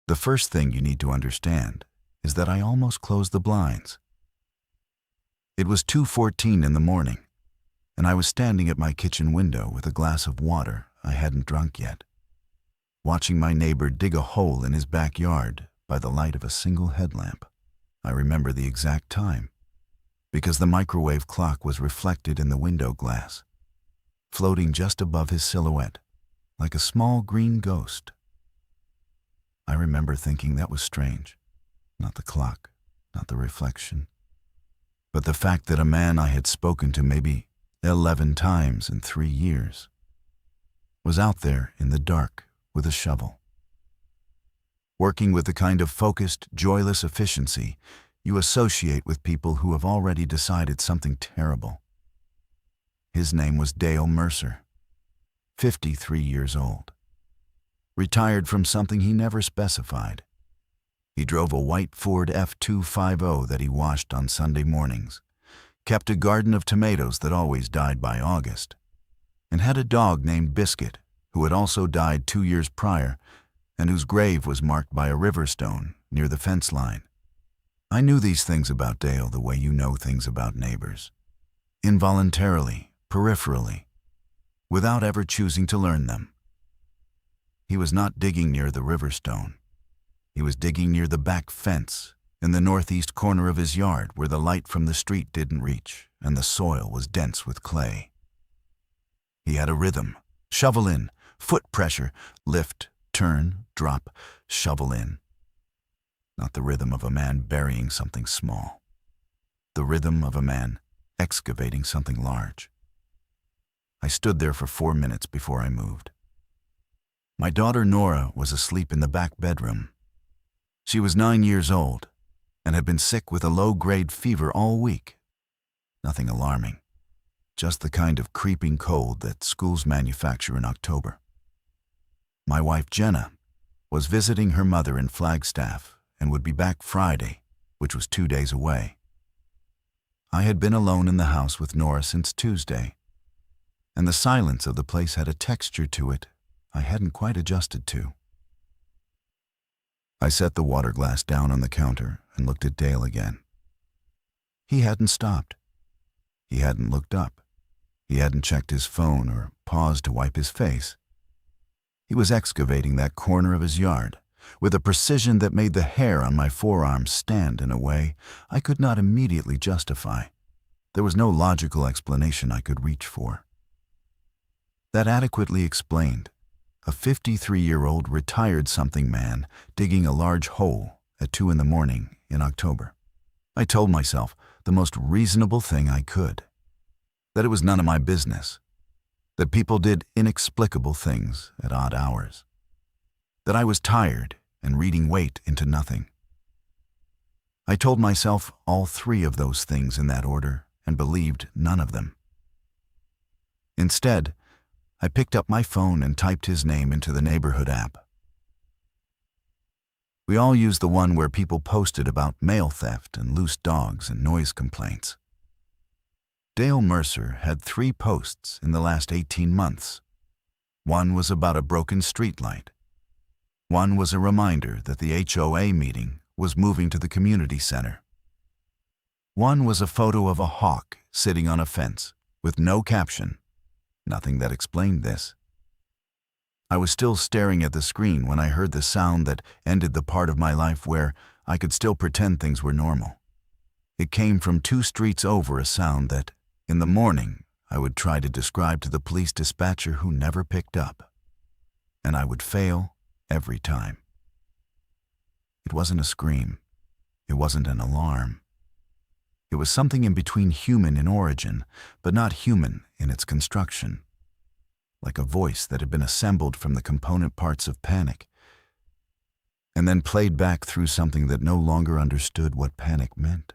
The first thing you need to understand is that I almost closed the blinds. It was 2:14 in the morning, and I was standing at my kitchen window with a glass of water I hadn't drunk yet, watching my neighbor dig a hole in his backyard by the light of a single headlamp. I remember the exact time, because the microwave clock was reflected in the window glass, floating just above his silhouette, like a small green ghost. I remember thinking that was strange. Not the clock, not the reflection, but the fact that a man I had spoken to maybe 11 times in 3 years was out there in the dark with a shovel, working with the kind of focused, joyless efficiency you associate with people who have already decided something terrible. His name was Dale Mercer, 53 years old, retired from something he never specified. He drove a white Ford F-250 that he washed on Sunday mornings, kept a garden of tomatoes that always died by August, and had a dog named Biscuit, who had also died 2 years prior and whose grave was marked by a river stone near the fence line. I knew these things about Dale the way you know things about neighbors, involuntarily, peripherally, without ever choosing to learn them. He was not digging near the river stone. He was digging near the back fence in the northeast corner of his yard where the light from the street didn't reach and the soil was dense with clay. He had a rhythm: shovel in, foot pressure, lift, turn, drop, shovel in. Not the rhythm of a man burying something small. The rhythm of a man excavating something large. I stood there for 4 minutes before I moved. My daughter Nora was asleep in the back bedroom. She was 9 years old and had been sick with a low-grade fever all week. Nothing alarming, just the kind of creeping cold that schools manufacture in October. My wife Jenna was visiting her mother in Flagstaff and would be back Friday, which was 2 days away. I had been alone in the house with Nora since Tuesday, and the silence of the place had a texture to it I hadn't quite adjusted to. I set the water glass down on the counter and looked at Dale again. He hadn't stopped. He hadn't looked up. He hadn't checked his phone or paused to wipe his face. He was excavating that corner of his yard with a precision that made the hair on my forearms stand in a way I could not immediately justify. There was no logical explanation I could reach for. That adequately explained a 53-year-old retired something man digging a large hole at 2 in the morning in October. I told myself the most reasonable thing I could, that it was none of my business, that people did inexplicable things at odd hours, that I was tired and reading weight into nothing. I told myself all 3 of those things in that order and believed none of them. Instead, I picked up my phone and typed his name into the neighborhood app. We all use the one where people posted about mail theft and loose dogs and noise complaints. Dale Mercer had 3 posts in the last 18 months. One was about a broken streetlight. One was a reminder that the HOA meeting was moving to the community center. One was a photo of a hawk sitting on a fence with no caption, nothing that explained this. I was still staring at the screen when I heard the sound that ended the part of my life where I could still pretend things were normal. It came from 2 streets over, a sound that, in the morning, I would try to describe to the police dispatcher who never picked up, and I would fail every time. It wasn't a scream. It wasn't an alarm. It was something in between human in origin, but not human in its construction, like a voice that had been assembled from the component parts of panic, and then played back through something that no longer understood what panic meant.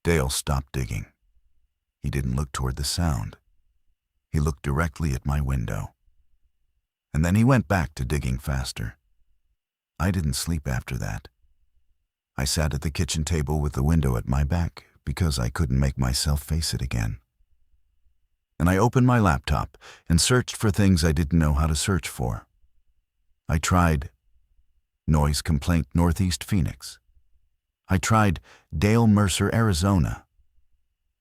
Dale stopped digging. He didn't look toward the sound. He looked directly at my window. And then he went back to digging faster. I didn't sleep after that. I sat at the kitchen table with the window at my back because I couldn't make myself face it again. And I opened my laptop and searched for things I didn't know how to search for. I tried noise complaint Northeast Phoenix. I tried Dale Mercer, Arizona.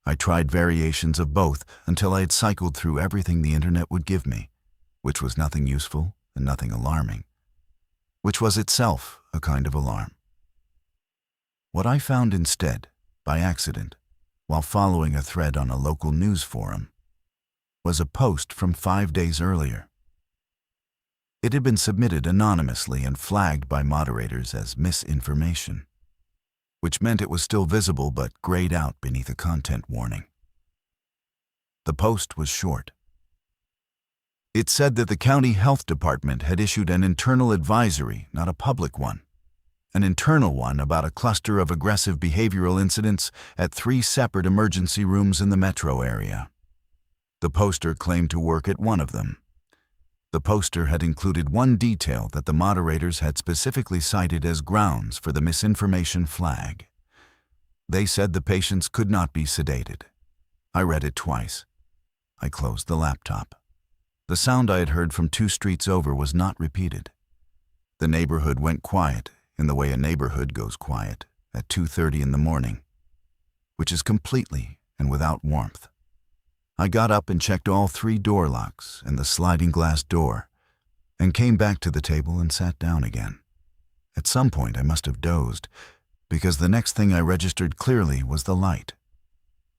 I tried variations of both until I had cycled through everything the internet would give me, which was nothing useful and nothing alarming, which was itself a kind of alarm. What I found instead, by accident, while following a thread on a local news forum, was a post from 5 days earlier. It had been submitted anonymously and flagged by moderators as misinformation, which meant it was still visible but grayed out beneath a content warning. The post was short. It said that the county health department had issued an internal advisory, not a public one, an internal one about a cluster of aggressive behavioral incidents at 3 separate emergency rooms in the metro area. The poster claimed to work at one of them. The poster had included one detail that the moderators had specifically cited as grounds for the misinformation flag. They said the patients could not be sedated. I read it twice. I closed the laptop. The sound I had heard from 2 streets over was not repeated. The neighborhood went quiet in the way a neighborhood goes quiet at 2:30 in the morning, which is completely and without warmth. I got up and checked all 3 door locks and the sliding glass door, and came back to the table and sat down again. At some point I must have dozed, because the next thing I registered clearly was the light.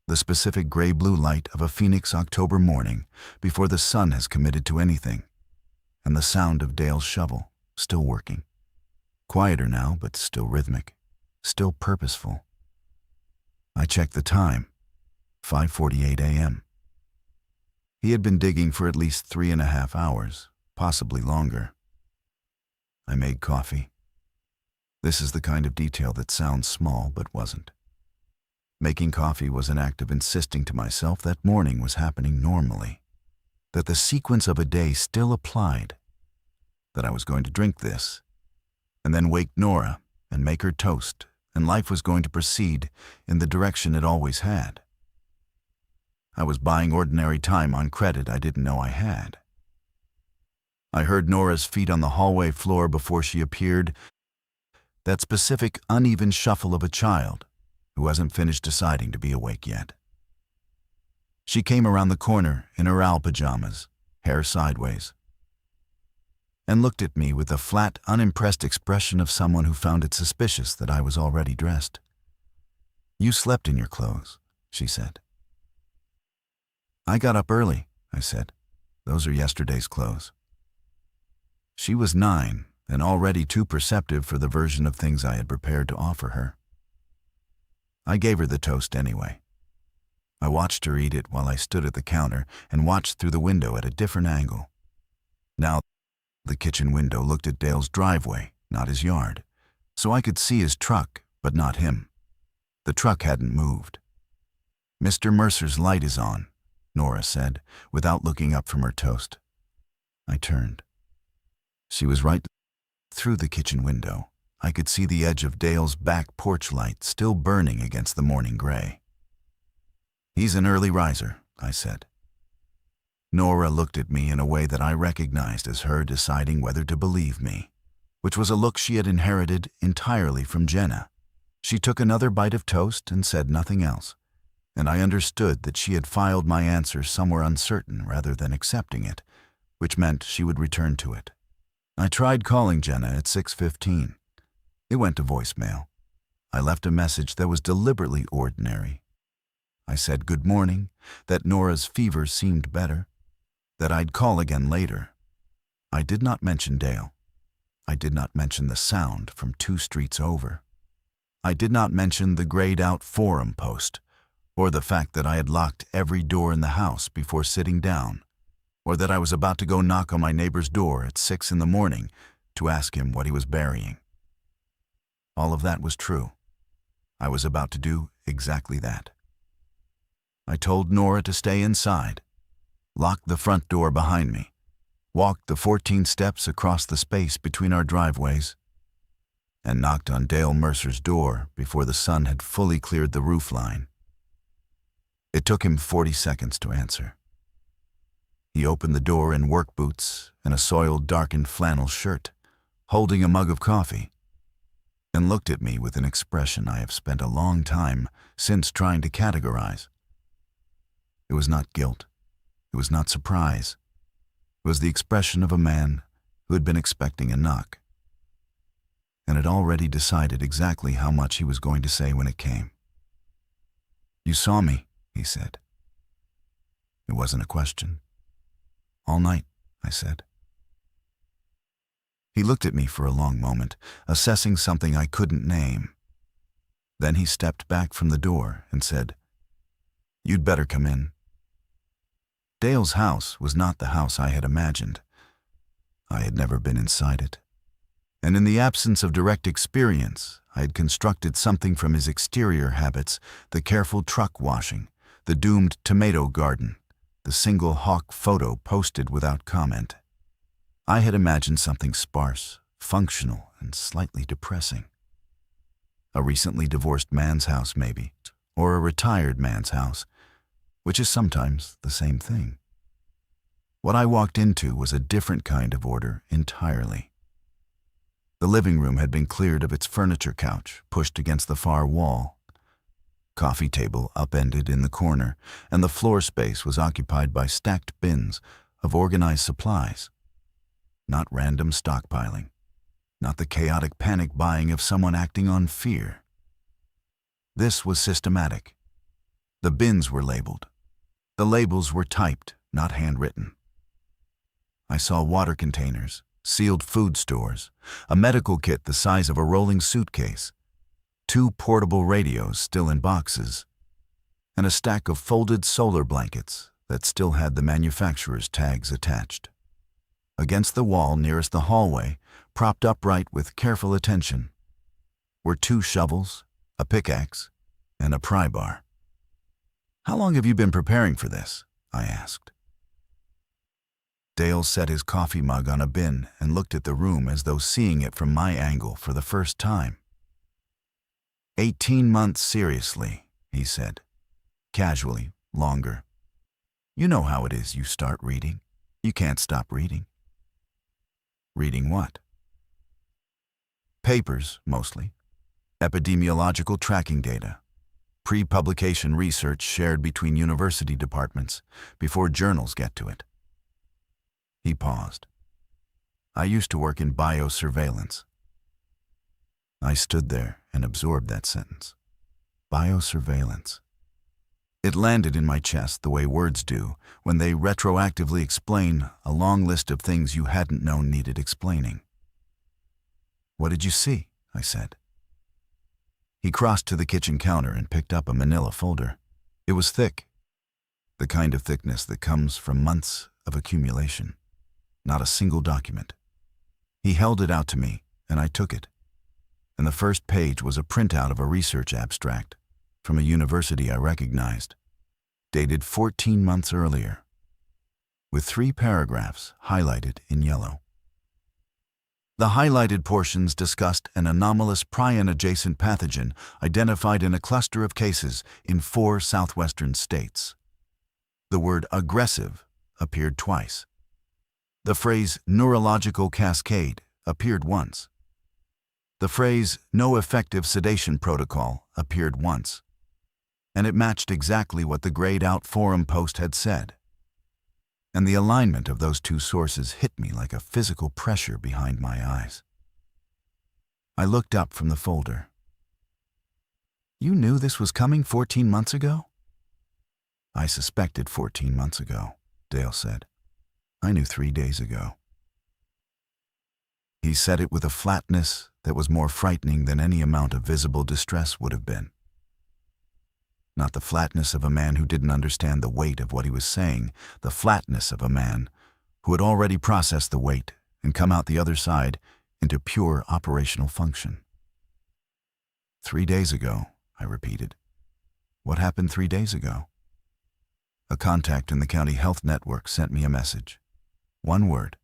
The specific gray-blue light of a Phoenix October morning before the sun has committed to anything, and the sound of Dale's shovel, still working. Quieter now, but still rhythmic, still purposeful. I checked the time, 5:48 a.m. He had been digging for at least 3.5 hours, possibly longer. I made coffee. This is the kind of detail that sounds small but wasn't. Making coffee was an act of insisting to myself that morning was happening normally, that the sequence of a day still applied, that I was going to drink this, and then wake Nora and make her toast, and life was going to proceed in the direction it always had. I was buying ordinary time on credit I didn't know I had. I heard Nora's feet on the hallway floor before she appeared, that specific uneven shuffle of a child who hasn't finished deciding to be awake yet. She came around the corner in her owl pajamas, hair sideways, and looked at me with the flat, unimpressed expression of someone who found it suspicious that I was already dressed. "You slept in your clothes," she said. "I got up early," I said. "Those are yesterday's clothes." She was 9 and already too perceptive for the version of things I had prepared to offer her. I gave her the toast anyway. I watched her eat it while I stood at the counter and watched through the window at a different angle. Now, the kitchen window looked at Dale's driveway, not his yard, so I could see his truck, but not him. The truck hadn't moved. "Mr. Mercer's light is on," Nora said, without looking up from her toast. I turned. She was right through the kitchen window. I could see the edge of Dale's back porch light still burning against the morning gray. "He's an early riser," I said. Nora looked at me in a way that I recognized as her deciding whether to believe me, which was a look she had inherited entirely from Jenna. She took another bite of toast and said nothing else, and I understood that she had filed my answer somewhere uncertain rather than accepting it, which meant she would return to it. I tried calling Jenna at 6:15. It went to voicemail. I left a message that was deliberately ordinary. I said good morning, that Nora's fever seemed better, that I'd call again later. I did not mention Dale. I did not mention the sound from 2 streets over. I did not mention the grayed-out forum post, or the fact that I had locked every door in the house before sitting down, or that I was about to go knock on my neighbor's door at 6 in the morning to ask him what he was burying. All of that was true. I was about to do exactly that. I told Nora to stay inside, locked the front door behind me, walked the 14 steps across the space between our driveways, and knocked on Dale Mercer's door before the sun had fully cleared the roofline. It took him 40 seconds to answer. He opened the door in work boots and a soiled, darkened flannel shirt, holding a mug of coffee, and looked at me with an expression I have spent a long time since trying to categorize. It was not guilt. It was not surprise. It was the expression of a man who had been expecting a knock and had already decided exactly how much he was going to say when it came. "You saw me," he said. It wasn't a question. "All night," I said. He looked at me for a long moment, assessing something I couldn't name. Then he stepped back from the door and said, "You'd better come in." Dale's house was not the house I had imagined. I had never been inside it. And in the absence of direct experience, I had constructed something from his exterior habits, the careful truck washing, the doomed tomato garden, the single hawk photo posted without comment. I had imagined something sparse, functional, and slightly depressing. A recently divorced man's house, maybe, or a retired man's house, which is sometimes the same thing. What I walked into was a different kind of order entirely. The living room had been cleared of its furniture couch, pushed against the far wall. Coffee table upended in the corner, and the floor space was occupied by stacked bins of organized supplies. Not random stockpiling, not the chaotic panic buying of someone acting on fear. This was systematic. The bins were labeled. The labels were typed, not handwritten. I saw water containers, sealed food stores, a medical kit the size of a rolling suitcase, 2 portable radios still in boxes, and a stack of folded solar blankets that still had the manufacturer's tags attached. Against the wall nearest the hallway, propped upright with careful attention, were 2 shovels, a pickaxe, and a pry bar. "How long have you been preparing for this?" I asked. Dale set his coffee mug on a bin and looked at the room as though seeing it from my angle for the first time. 18 months seriously, he said. Casually, longer. You know how it is, you start reading. You can't stop reading. Reading what? Papers, mostly. Epidemiological tracking data. Pre-publication research shared between university departments before journals get to it. He paused. I used to work in biosurveillance. I stood there and absorbed that sentence. Biosurveillance. It landed in my chest the way words do when they retroactively explain a long list of things you hadn't known needed explaining. "What did you see?" I said. He crossed to the kitchen counter and picked up a manila folder. It was thick, the kind of thickness that comes from months of accumulation, not a single document. He held it out to me, and I took it. And the first page was a printout of a research abstract from a university I recognized, dated 14 months earlier, with 3 paragraphs highlighted in yellow. The highlighted portions discussed an anomalous prion-adjacent pathogen identified in a cluster of cases in 4 southwestern states. The word aggressive appeared twice. The phrase neurological cascade appeared once. The phrase no effective sedation protocol appeared once. And it matched exactly what the grayed out forum post had said. And the alignment of those 2 sources hit me like a physical pressure behind my eyes. I looked up from the folder. "You knew this was coming 14 months ago?" "I suspected 14 months ago," Dale said. "I knew 3 days ago." He said it with a flatness that was more frightening than any amount of visible distress would have been. Not the flatness of a man who didn't understand the weight of what he was saying, the flatness of a man who had already processed the weight and come out the other side into pure operational function. 3 days ago, I repeated. What happened 3 days ago? A contact in the county health network sent me a message. 1 word.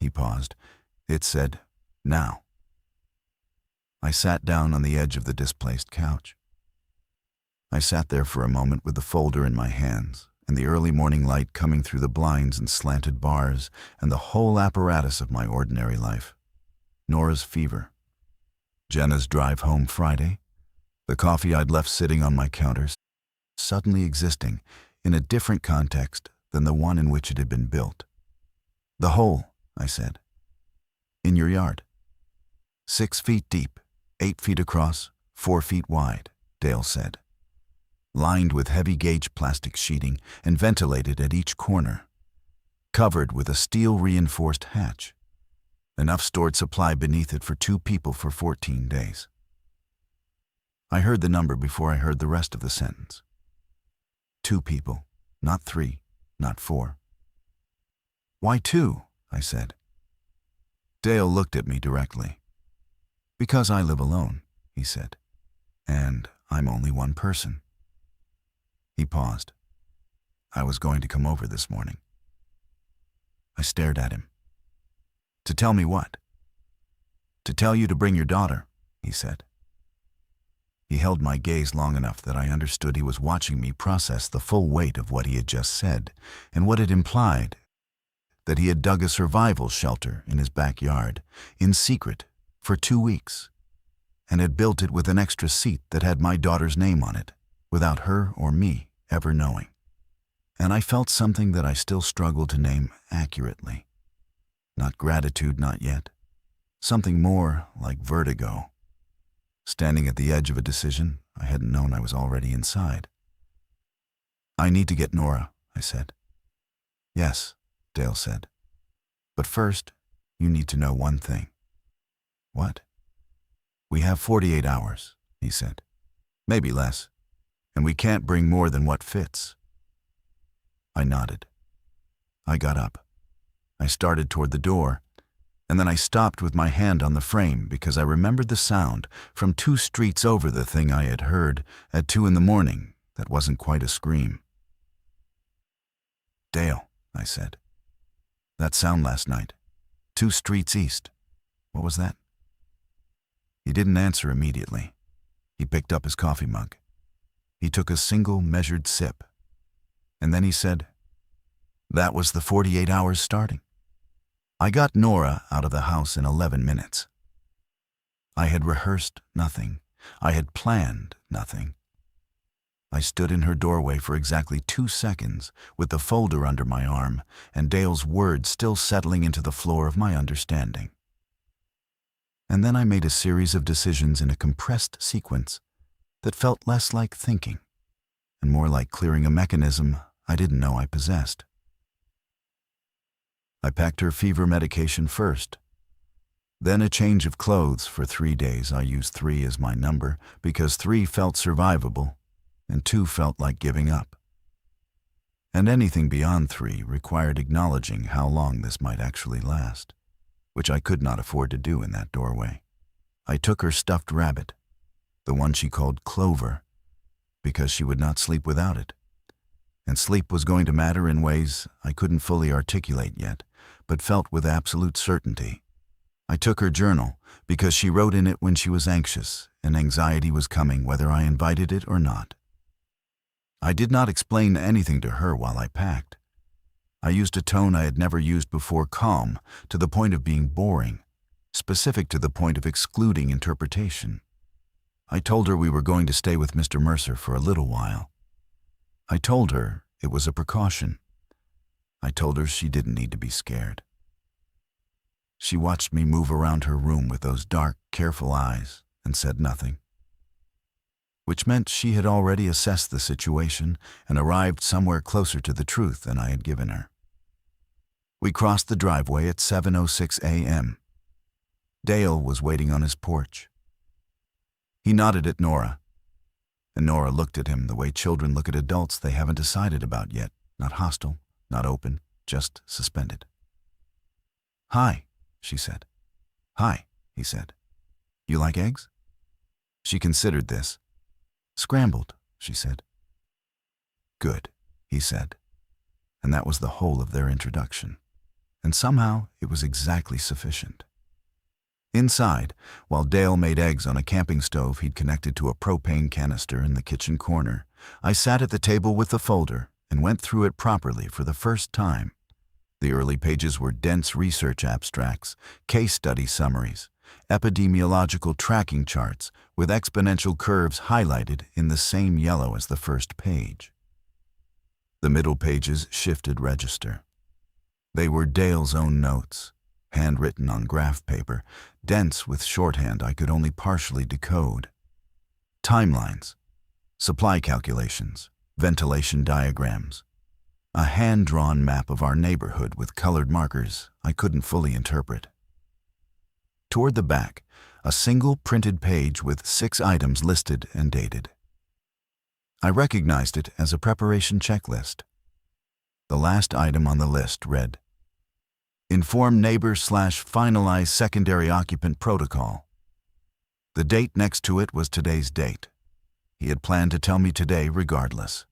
He paused. It said, "Now." I sat down on the edge of the displaced couch. I sat there for a moment with the folder in my hands and the early morning light coming through the blinds and slanted bars and the whole apparatus of my ordinary life. Nora's fever. Jenna's drive home Friday. The coffee I'd left sitting on my counter, suddenly existing in a different context than the one in which it had been built. The hole, I said. In your yard. 6 feet deep, 8 feet across, 4 feet wide, Dale said. Lined with heavy gauge plastic sheeting and ventilated at each corner. Covered with a steel-reinforced hatch. Enough stored supply beneath it for 2 people for 14 days. I heard the number before I heard the rest of the sentence. 2 people, not 3, not 4. Why 2? I said. Dale looked at me directly. Because I live alone, he said. And I'm only one person. He paused. I was going to come over this morning. I stared at him. To tell me what? To tell you to bring your daughter, he said. He held my gaze long enough that I understood he was watching me process the full weight of what he had just said and what it implied, that he had dug a survival shelter in his backyard, in secret, for 2 weeks, and had built it with an extra seat that had my daughter's name on it, without her or me ever knowing. And I felt something that I still struggle to name accurately. Not gratitude, not yet. Something more like vertigo. Standing at the edge of a decision, I hadn't known I was already inside. I need to get Nora, I said. Yes, Dale said. But first, you need to know one thing. What? We have 48 hours, he said. Maybe less. And we can't bring more than what fits. I nodded. I got up. I started toward the door, and then I stopped with my hand on the frame because I remembered the sound from 2 streets over the thing I had heard at 2 a.m. that wasn't quite a scream. Dale, I said. That sound last night. 2 streets east. What was that? He didn't answer immediately. He picked up his coffee mug. He took a single measured sip. And then he said, that was the 48 hours starting. I got Nora out of the house in 11 minutes. I had rehearsed nothing. I had planned nothing. I stood in her doorway for exactly 2 seconds with the folder under my arm and Dale's words still settling into the floor of my understanding. And then I made a series of decisions in a compressed sequence that felt less like thinking and more like clearing a mechanism I didn't know I possessed. I packed her fever medication first. Then a change of clothes for 3 days. I used 3 as my number because 3 felt survivable and 2 felt like giving up. And anything beyond 3 required acknowledging how long this might actually last, which I could not afford to do in that doorway. I took her stuffed rabbit, the one she called Clover, because she would not sleep without it. And sleep was going to matter in ways I couldn't fully articulate yet, but felt with absolute certainty. I took her journal because she wrote in it when she was anxious, and anxiety was coming whether I invited it or not. I did not explain anything to her while I packed. I used a tone I had never used before, calm, to the point of being boring, specific to the point of excluding interpretation. I told her we were going to stay with Mr. Mercer for a little while. I told her it was a precaution. I told her she didn't need to be scared. She watched me move around her room with those dark, careful eyes and said nothing, which meant she had already assessed the situation and arrived somewhere closer to the truth than I had given her. We crossed the driveway at 7:06 a.m. Dale was waiting on his porch. He nodded at Nora, and Nora looked at him the way children look at adults they haven't decided about yet, not hostile, not open, just suspended. Hi, she said. Hi, he said. You like eggs? She considered this. Scrambled, she said. Good, he said. And that was the whole of their introduction. And somehow it was exactly sufficient. Inside, while Dale made eggs on a camping stove he'd connected to a propane canister in the kitchen corner, I sat at the table with the folder and went through it properly for the first time. The early pages were dense research abstracts, case study summaries, epidemiological tracking charts with exponential curves highlighted in the same yellow as the first page. The middle pages shifted register. They were Dale's own notes, handwritten on graph paper, dense with shorthand I could only partially decode. Timelines, supply calculations, ventilation diagrams, a hand-drawn map of our neighborhood with colored markers I couldn't fully interpret. Toward the back, a single printed page with 6 items listed and dated. I recognized it as a preparation checklist. The last item on the list read, "Inform neighbor/finalize secondary occupant protocol." The date next to it was today's date. He had planned to tell me today regardless.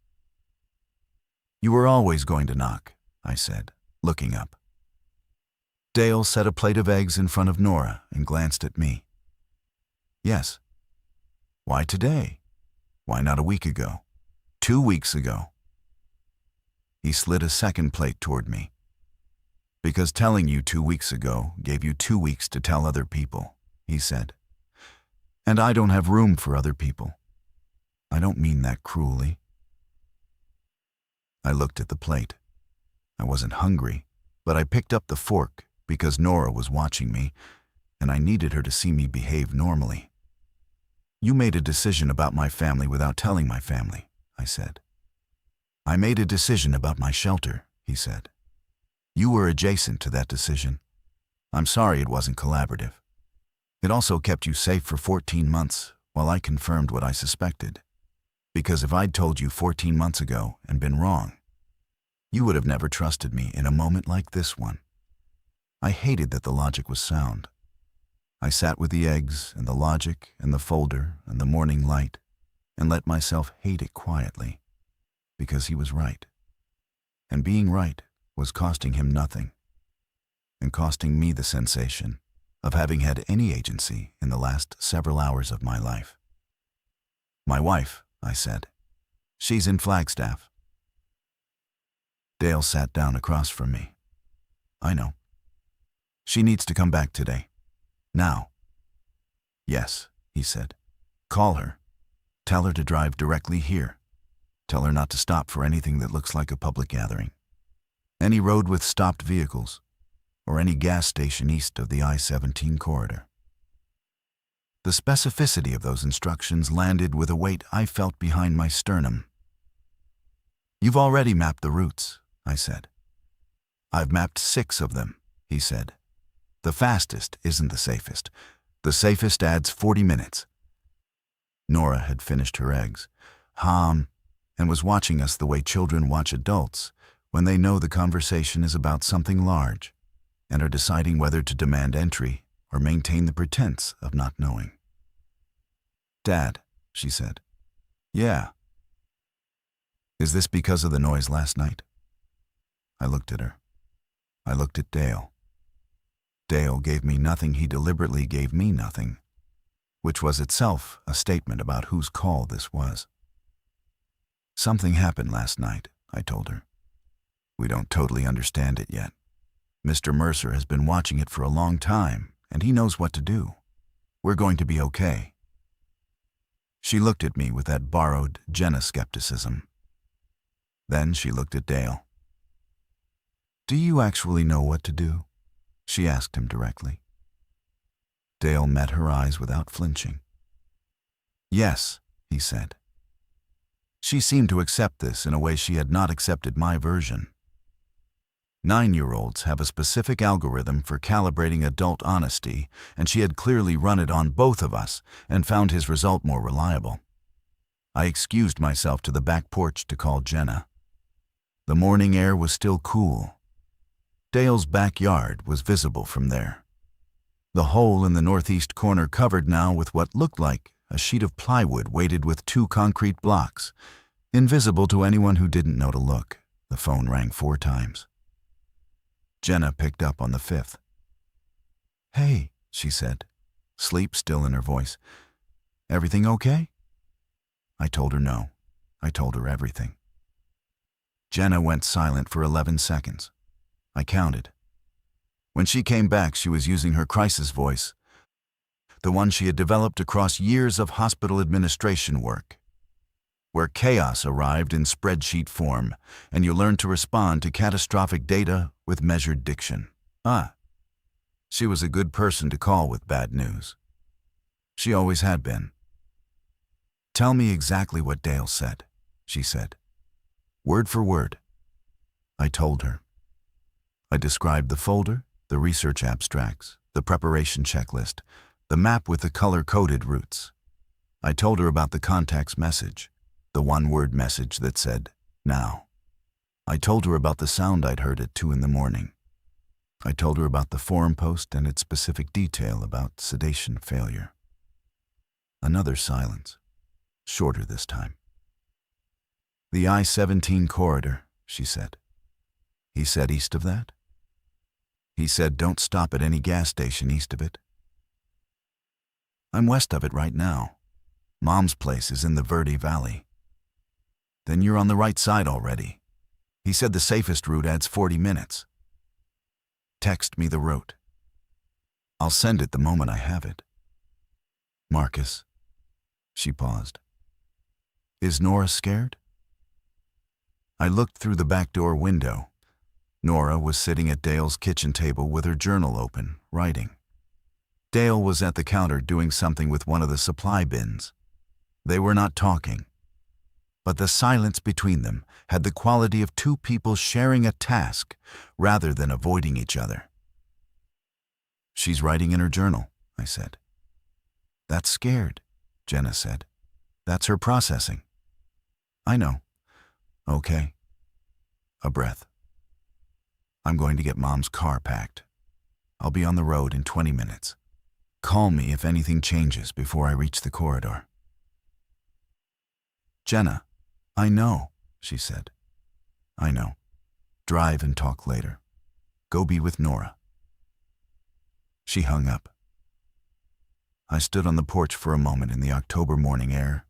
"You were always going to knock," I said, looking up. Dale set a plate of eggs in front of Nora and glanced at me. "Yes." "Why today? Why not a week ago? 2 weeks ago?" He slid a second plate toward me. "Because telling you 2 weeks ago gave you 2 weeks to tell other people," he said. "And I don't have room for other people. I don't mean that cruelly." I looked at the plate. I wasn't hungry, but I picked up the fork because Nora was watching me, and I needed her to see me behave normally. "You made a decision about my family without telling my family," I said. "I made a decision about my shelter," he said. "You were adjacent to that decision. I'm sorry it wasn't collaborative. It also kept you safe for 14 months while I confirmed what I suspected. Because if I'd told you 14 months ago and been wrong, you would have never trusted me in a moment like this one." I hated that the logic was sound. I sat with the eggs and the logic and the folder and the morning light and let myself hate it quietly, because he was right. And being right was costing him nothing, and costing me the sensation of having had any agency in the last several hours of my life. "My wife," I said. "She's in Flagstaff." Dale sat down across from me. "I know. She needs to come back today. Now." "Yes," he said. "Call her. Tell her to drive directly here. Tell her not to stop for anything that looks like a public gathering. Any road with stopped vehicles, or any gas station east of the I-17 corridor." The specificity of those instructions landed with a weight I felt behind my sternum. "You've already mapped the routes," I said. "I've mapped 6 of them," he said. "The fastest isn't the safest. The safest adds 40 minutes. Nora had finished her eggs, and was watching us the way children watch adults when they know the conversation is about something large and are deciding whether to demand entry or maintain the pretense of not knowing. "Dad," she said. "Yeah." "Is this because of the noise last night?" I looked at her. I looked at Dale. Dale gave me nothing he deliberately gave me nothing, which was itself a statement about whose call this was. "Something happened last night," I told her. "We don't totally understand it yet. Mr. Mercer has been watching it for a long time, and he knows what to do. We're going to be okay." She looked at me with that borrowed Jenna skepticism. Then she looked at Dale. "Do you actually know what to do?" she asked him directly. Dale met her eyes without flinching. "Yes," he said. She seemed to accept this in a way she had not accepted my version. 9-year-olds have a specific algorithm for calibrating adult honesty, and she had clearly run it on both of us and found his result more reliable. I excused myself to the back porch to call Jenna. The morning air was still cool. Dale's backyard was visible from there. The hole in the northeast corner covered now with what looked like a sheet of plywood weighted with 2 concrete blocks, invisible to anyone who didn't know to look. The phone rang 4 times. Jenna picked up on the 5th. "Hey," she said, sleep still in her voice. "Everything okay?" I told her no. I told her everything. Jenna went silent for 11 seconds. I counted. When she came back, she was using her crisis voice. the one she had developed across years of hospital administration work, where chaos arrived in spreadsheet form and you learned to respond to catastrophic data with measured diction. She was a good person to call with bad news. She always had been. "Tell me exactly what Dale said," she said. "Word for word." I told her. I described the folder, the research abstracts, the preparation checklist, the map with the color-coded routes. I told her about the contact's message, the one-word message that said, "Now." I told her about the sound I'd heard at 2 in the morning. I told her about the forum post and its specific detail about sedation failure. Another silence, shorter this time. "The I-17 corridor," she said. "He said east of that?" "He said don't stop at any gas station east of it." "I'm west of it right now. Mom's place is in the Verde Valley." "Then you're on the right side already. He said the safest route adds 40 minutes. Text me the route. I'll send it the moment I have it." "Marcus." She paused. "Is Nora scared?" I looked through the back door window. Nora was sitting at Dale's kitchen table with her journal open, writing. Dale was at the counter doing something with one of the supply bins. They were not talking, but the silence between them had the quality of two people sharing a task rather than avoiding each other. "She's writing in her journal," I said. "That's scared," Jenna said. "That's her processing." "I know." "Okay." A breath. "I'm going to get Mom's car packed. I'll be on the road in 20 minutes. Call me if anything changes before I reach the corridor." "Jenna, I know," she said. "I know. Drive and talk later. Go be with Nora." She hung up. I stood on the porch for a moment in the October morning air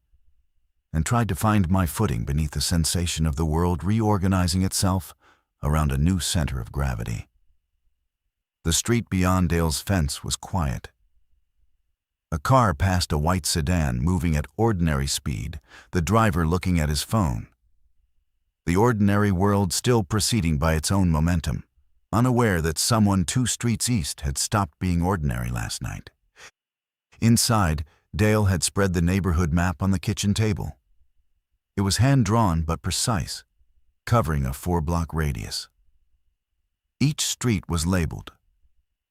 and tried to find my footing beneath the sensation of the world reorganizing itself around a new center of gravity. The street beyond Dale's fence was quiet. A car passed a white sedan moving at ordinary speed, the driver looking at his phone. The ordinary world still proceeding by its own momentum, unaware that someone 2 streets east had stopped being ordinary last night. Inside, Dale had spread the neighborhood map on the kitchen table. It was hand-drawn but precise, covering a 4-block radius. Each street was labeled.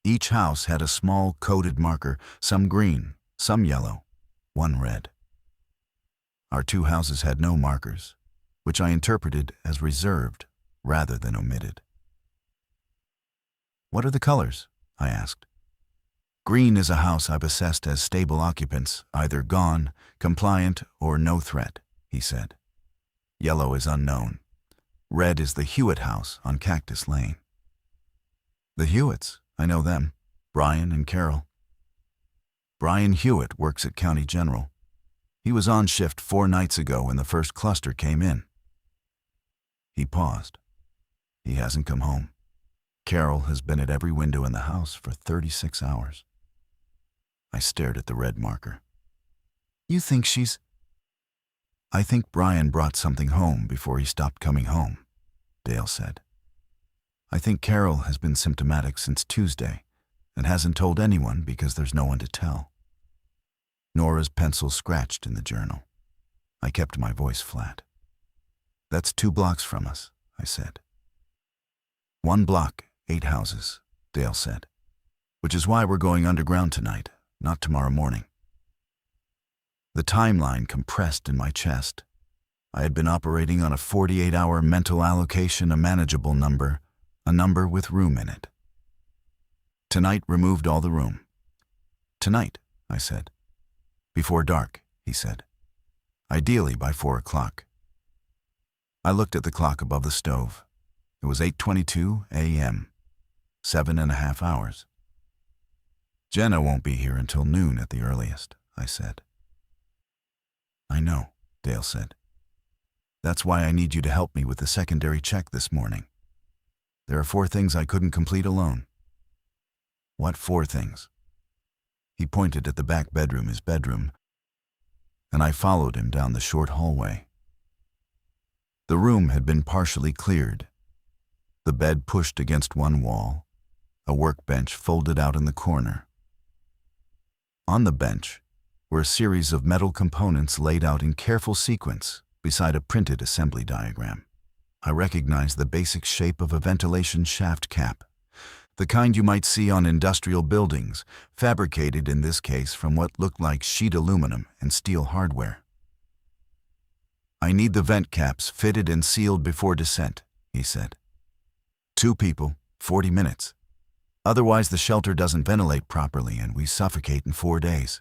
Each house had a small coded marker, some green, some yellow, one red. Our 2 houses had no markers, which I interpreted as reserved rather than omitted. "What are the colors?" I asked. "Green is a house I've assessed as stable occupants, either gone, compliant, or no threat," he said. "Yellow is unknown. Red is the Hewitt house on Cactus Lane." "The Hewitts, I know them. Brian and Carol." "Brian Hewitt works at County General. He was on shift 4 nights ago when the first cluster came in." He paused. "He hasn't come home. Carol has been at every window in the house for 36 hours. I stared at the red marker. "You think she's—" "I think Brian brought something home before he stopped coming home," Dale said. "I think Carol has been symptomatic since Tuesday and hasn't told anyone because there's no one to tell." Nora's pencil scratched in the journal. I kept my voice flat. "That's 2 blocks from us," I said. "1 block, 8 houses," Dale said. "Which is why we're going underground tonight, not tomorrow morning." The timeline compressed in my chest. I had been operating on a 48-hour mental allocation, a manageable number, a number with room in it. Tonight removed all the room. "Tonight," I said. "Before dark," he said. "Ideally by 4 o'clock. I looked at the clock above the stove. It was 8:22 a.m., 7.5 hours. "Jenna won't be here until noon at the earliest," I said. "I know," Dale said. "That's why I need you to help me with the secondary check this morning. There are 4 things I couldn't complete alone." "What 4 things?" He pointed at the back bedroom, his bedroom, and I followed him down the short hallway. The room had been partially cleared, the bed pushed against one wall, a workbench folded out in the corner. On the bench were a series of metal components laid out in careful sequence beside a printed assembly diagram. I recognized the basic shape of a ventilation shaft cap, the kind you might see on industrial buildings, fabricated in this case from what looked like sheet aluminum and steel hardware. "I need the vent caps fitted and sealed before descent," he said. "2 people, 40 minutes. Otherwise the shelter doesn't ventilate properly and we suffocate in 4 days."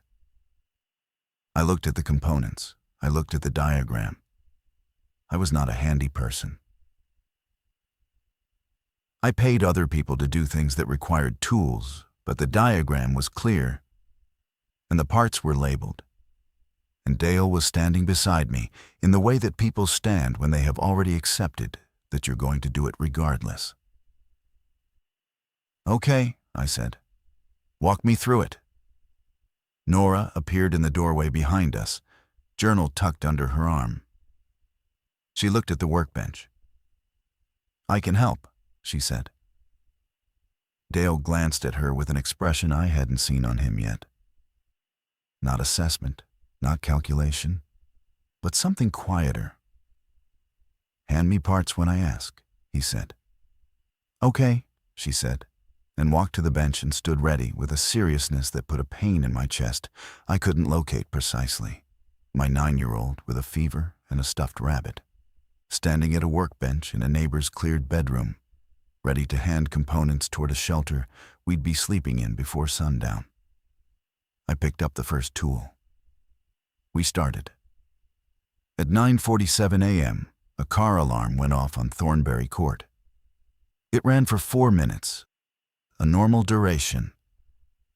I looked at the components. I looked at the diagram. I was not a handy person. I paid other people to do things that required tools, but the diagram was clear, and the parts were labeled. And Dale was standing beside me in the way that people stand when they have already accepted that you're going to do it regardless. "Okay," I said. "Walk me through it." Nora appeared in the doorway behind us, journal tucked under her arm. She looked at the workbench. "I can help," she said. Dale glanced at her with an expression I hadn't seen on him yet. Not assessment, not calculation, but something quieter. "Hand me parts when I ask," he said. "Okay," she said, and walked to the bench and stood ready with a seriousness that put a pain in my chest I couldn't locate precisely. My 9-year-old with a fever and a stuffed rabbit, standing at a workbench in a neighbor's cleared bedroom, ready to hand components toward a shelter we'd be sleeping in before sundown. I picked up the first tool. We started. At 9:47 a.m., a car alarm went off on Thornbury Court. It ran for 4 minutes, a normal duration,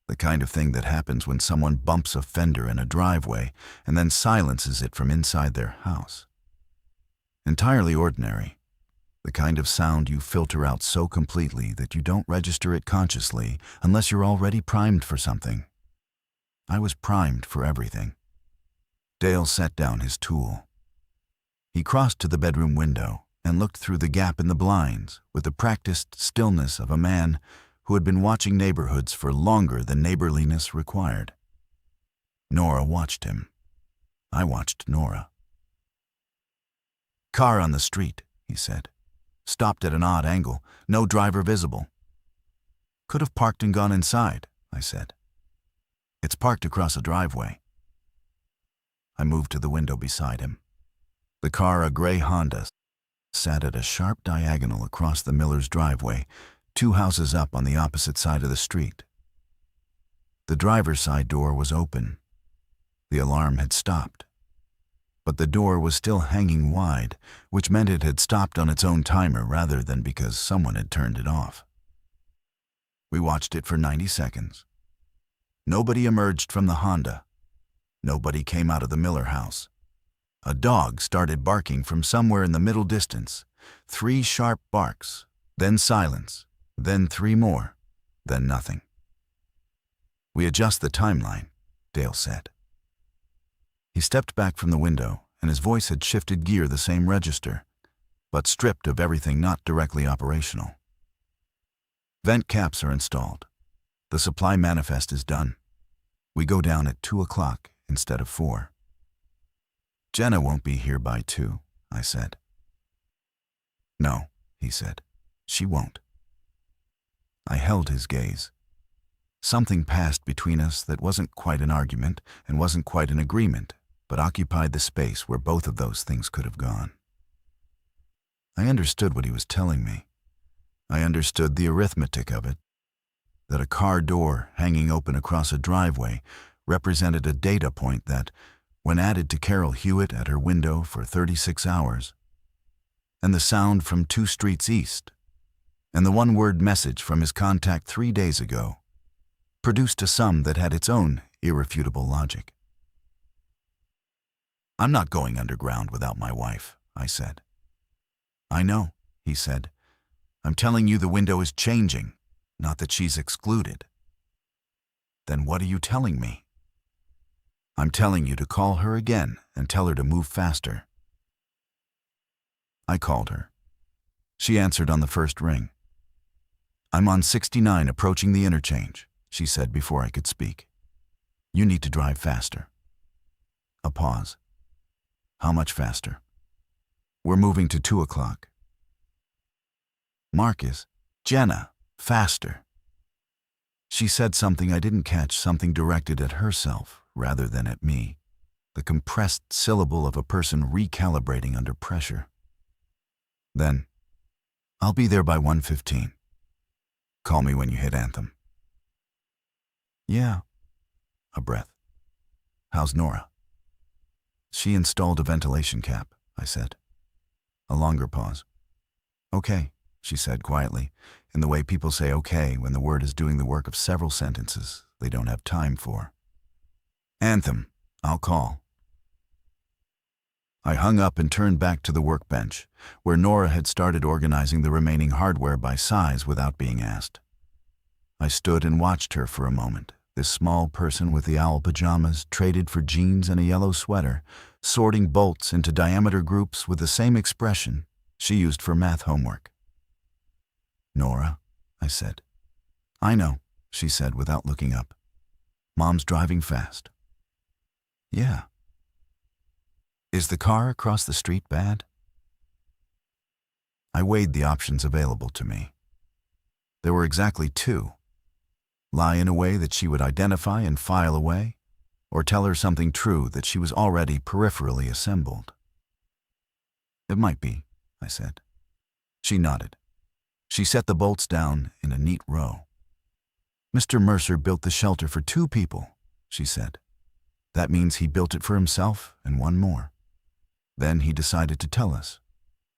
the kind of thing that happens when someone bumps a fender in a driveway and then silences it from inside their house. Entirely ordinary, the kind of sound you filter out so completely that you don't register it consciously unless you're already primed for something. I was primed for everything. Dale set down his tool. He crossed to the bedroom window and looked through the gap in the blinds with the practiced stillness of a man who had been watching neighborhoods for longer than neighborliness required. Nora watched him. I watched Nora. "Car on the street," he said. "Stopped at an odd angle, no driver visible." "Could have parked and gone inside," I said. "It's parked across a driveway." I moved to the window beside him. The car, a gray Honda, sat at a sharp diagonal across the Miller's driveway, 2 houses up on the opposite side of the street. The driver's side door was open. The alarm had stopped, but the door was still hanging wide, which meant it had stopped on its own timer rather than because someone had turned it off. We watched it for 90 seconds. Nobody emerged from the Honda. Nobody came out of the Miller house. A dog started barking from somewhere in the middle distance. 3 sharp barks, then silence, then 3 more, then nothing. "We adjust the timeline," Dale said. He stepped back from the window, and his voice had shifted gear the same register, but stripped of everything not directly operational. "Vent caps are installed. The supply manifest is done. We go down at 2 o'clock instead of 4. "Jenna won't be here by 2, I said. "No," he said. "She won't." I held his gaze. Something passed between us that wasn't quite an argument and wasn't quite an agreement, but occupied the space where both of those things could have gone. I understood what he was telling me. I understood the arithmetic of it, that a car door hanging open across a driveway represented a data point that, when added to Carol Hewitt at her window for 36 hours, and the sound from 2 streets east, and the one-word message from his contact 3 days ago, produced a sum that had its own irrefutable logic. "I'm not going underground without my wife," I said. "I know," he said. "I'm telling you the window is changing, not that she's excluded." Then what are you telling me? I'm telling you to call her again and tell her to move faster. I called her. She answered on the first ring. I'm on 69 approaching the interchange, she said before I could speak. You need to drive faster. A pause. How much faster? We're moving to 2 o'clock. Marcus, Jenna, faster. She said something I didn't catch, something directed at herself rather than at me, the compressed syllable of a person recalibrating under pressure. Then, I'll be there by 1:15. Call me when you hit Anthem. Yeah. A breath. How's Nora? She installed a ventilation cap, I said. A longer pause. Okay, she said quietly, in the way people say okay when the word is doing the work of several sentences they don't have time for. Anthem, I'll call. I hung up and turned back to the workbench, where Nora had started organizing the remaining hardware by size without being asked. I stood and watched her for a moment, this small person with the owl pajamas traded for jeans and a yellow sweater, sorting bolts into diameter groups with the same expression she used for math homework. Nora, I said. I know, she said without looking up. Mom's driving fast. Yeah. Is the car across the street bad? I weighed the options available to me. There were exactly two. Lie in a way that she would identify and file away, or tell her something true that she was already peripherally assembled. It might be, I said. She nodded. She set the bolts down in a neat row. Mr. Mercer built the shelter for 2 people, she said. That means he built it for himself and one more. Then he decided to tell us.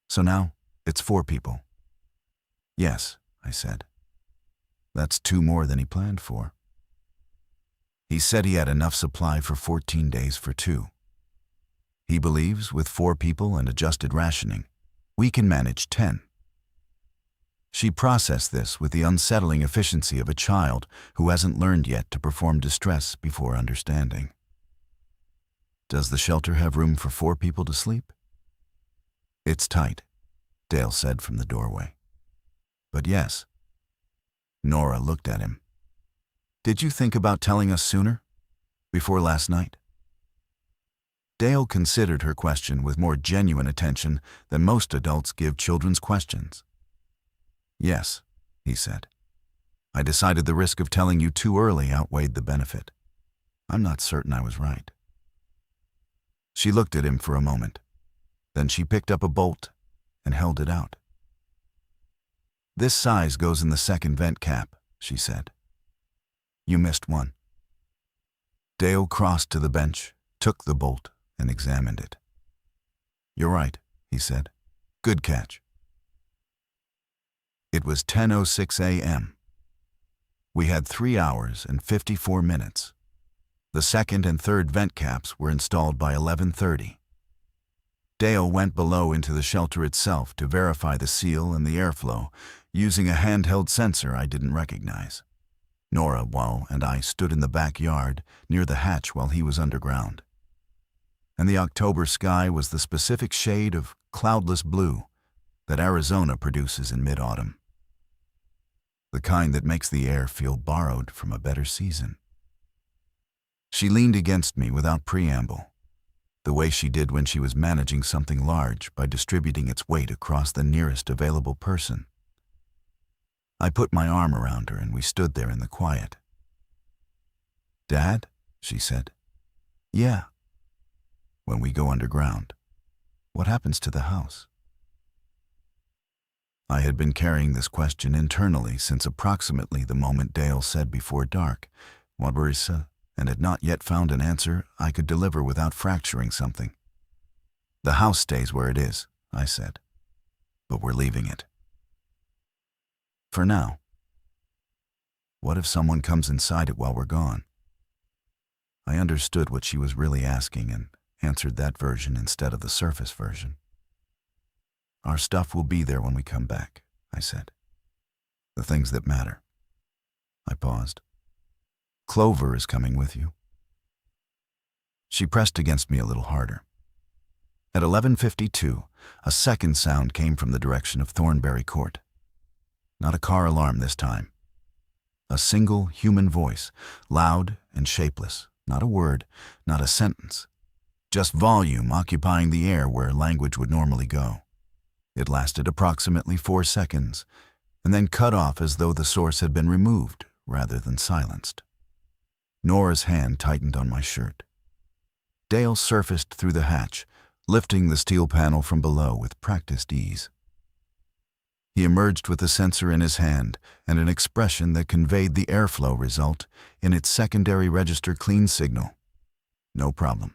So now it's 4 people. Yes, I said. That's 2 more than he planned for. He said he had enough supply for 14 days for 2. He believes with 4 people and adjusted rationing, we can manage 10. She processed this with the unsettling efficiency of a child who hasn't learned yet to perform distress before understanding. Does the shelter have room for 4 people to sleep? It's tight, Dale said from the doorway. But yes. Nora looked at him. Did you think about telling us sooner? Before last night? Dale considered her question with more genuine attention than most adults give children's questions. Yes, he said. I decided the risk of telling you too early outweighed the benefit. I'm not certain I was right. She looked at him for a moment. Then she picked up a bolt and held it out. This size goes in the second vent cap, she said. You missed one. Dale crossed to the bench, took the bolt, and examined it. You're right, he said. Good catch. It was 10:06 a.m. We had 3 hours and 54 minutes. The second and third vent caps were installed by 11:30. Dale went below into the shelter itself to verify the seal and the airflow, using a handheld sensor I didn't recognize. Nora, Wall, and I stood in the backyard near the hatch while he was underground. And the October sky was the specific shade of cloudless blue that Arizona produces in mid-autumn. The kind that makes the air feel borrowed from a better season. She leaned against me without preamble, the way she did when she was managing something large by distributing its weight across the nearest available person. I put my arm around her and we stood there in the quiet. Dad, she said. Yeah. When we go underground, what happens to the house? I had been carrying this question internally since approximately the moment Dale said before dark, Wabarisa, and had not yet found an answer I could deliver without fracturing something. The house stays where it is, I said, but we're leaving it. For now. What if someone comes inside it while we're gone? I understood what she was really asking and answered that version instead of the surface version. Our stuff will be there when we come back, I said. The things that matter. I paused. Clover is coming with you. She pressed against me a little harder. At 11:52, a second sound came from the direction of Thornbury Court. Not a car alarm this time. A single human voice, loud and shapeless, not a word, not a sentence. Just volume occupying the air where language would normally go. It lasted approximately 4 seconds, and then cut off as though the source had been removed rather than silenced. Nora's hand tightened on my shirt. Dale surfaced through the hatch, lifting the steel panel from below with practiced ease. He emerged with the sensor in his hand and an expression that conveyed the airflow result in its secondary register clean signal. No problem.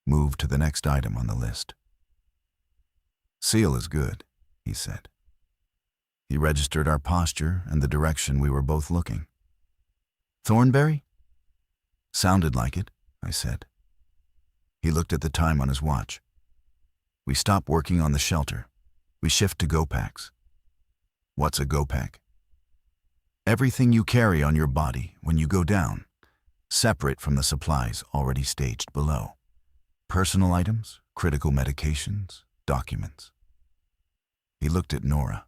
Move to the next item on the list. Seal is good, he said. He registered our posture and the direction we were both looking. Thornbury? Sounded like it, I said. He looked at the time on his watch. We stop working on the shelter. We shift to go-packs. What's a go-pack? Everything you carry on your body when you go down, separate from the supplies already staged below. Personal items, critical medications, documents. He looked at Nora.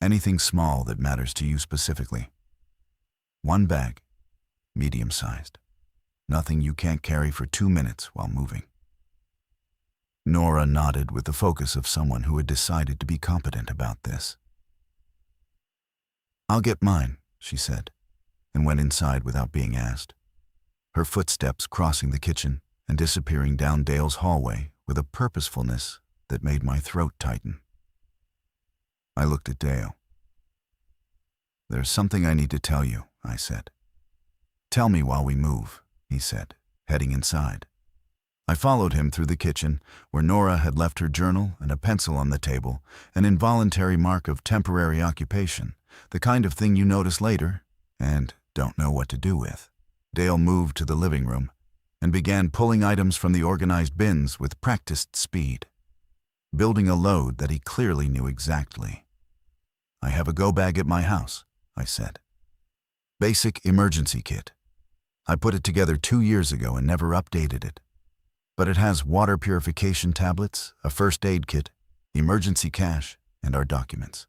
Anything small that matters to you specifically. One bag, medium-sized. Nothing you can't carry for 2 minutes while moving. Nora nodded with the focus of someone who had decided to be competent about this. I'll get mine, she said, and went inside without being asked. Her footsteps crossing the kitchen and disappearing down Dale's hallway with a purposefulness that made my throat tighten. I looked at Dale. There's something I need to tell you, I said. Tell me while we move, he said, heading inside. I followed him through the kitchen, where Nora had left her journal and a pencil on the table, an involuntary mark of temporary occupation, the kind of thing you notice later and don't know what to do with. Dale moved to the living room and began pulling items from the organized bins with practiced speed, building a load that he clearly knew exactly. I have a go-bag at my house, I said. Basic emergency kit. I put it together 2 years ago and never updated it. But it has water purification tablets, a first aid kit, emergency cash, and our documents.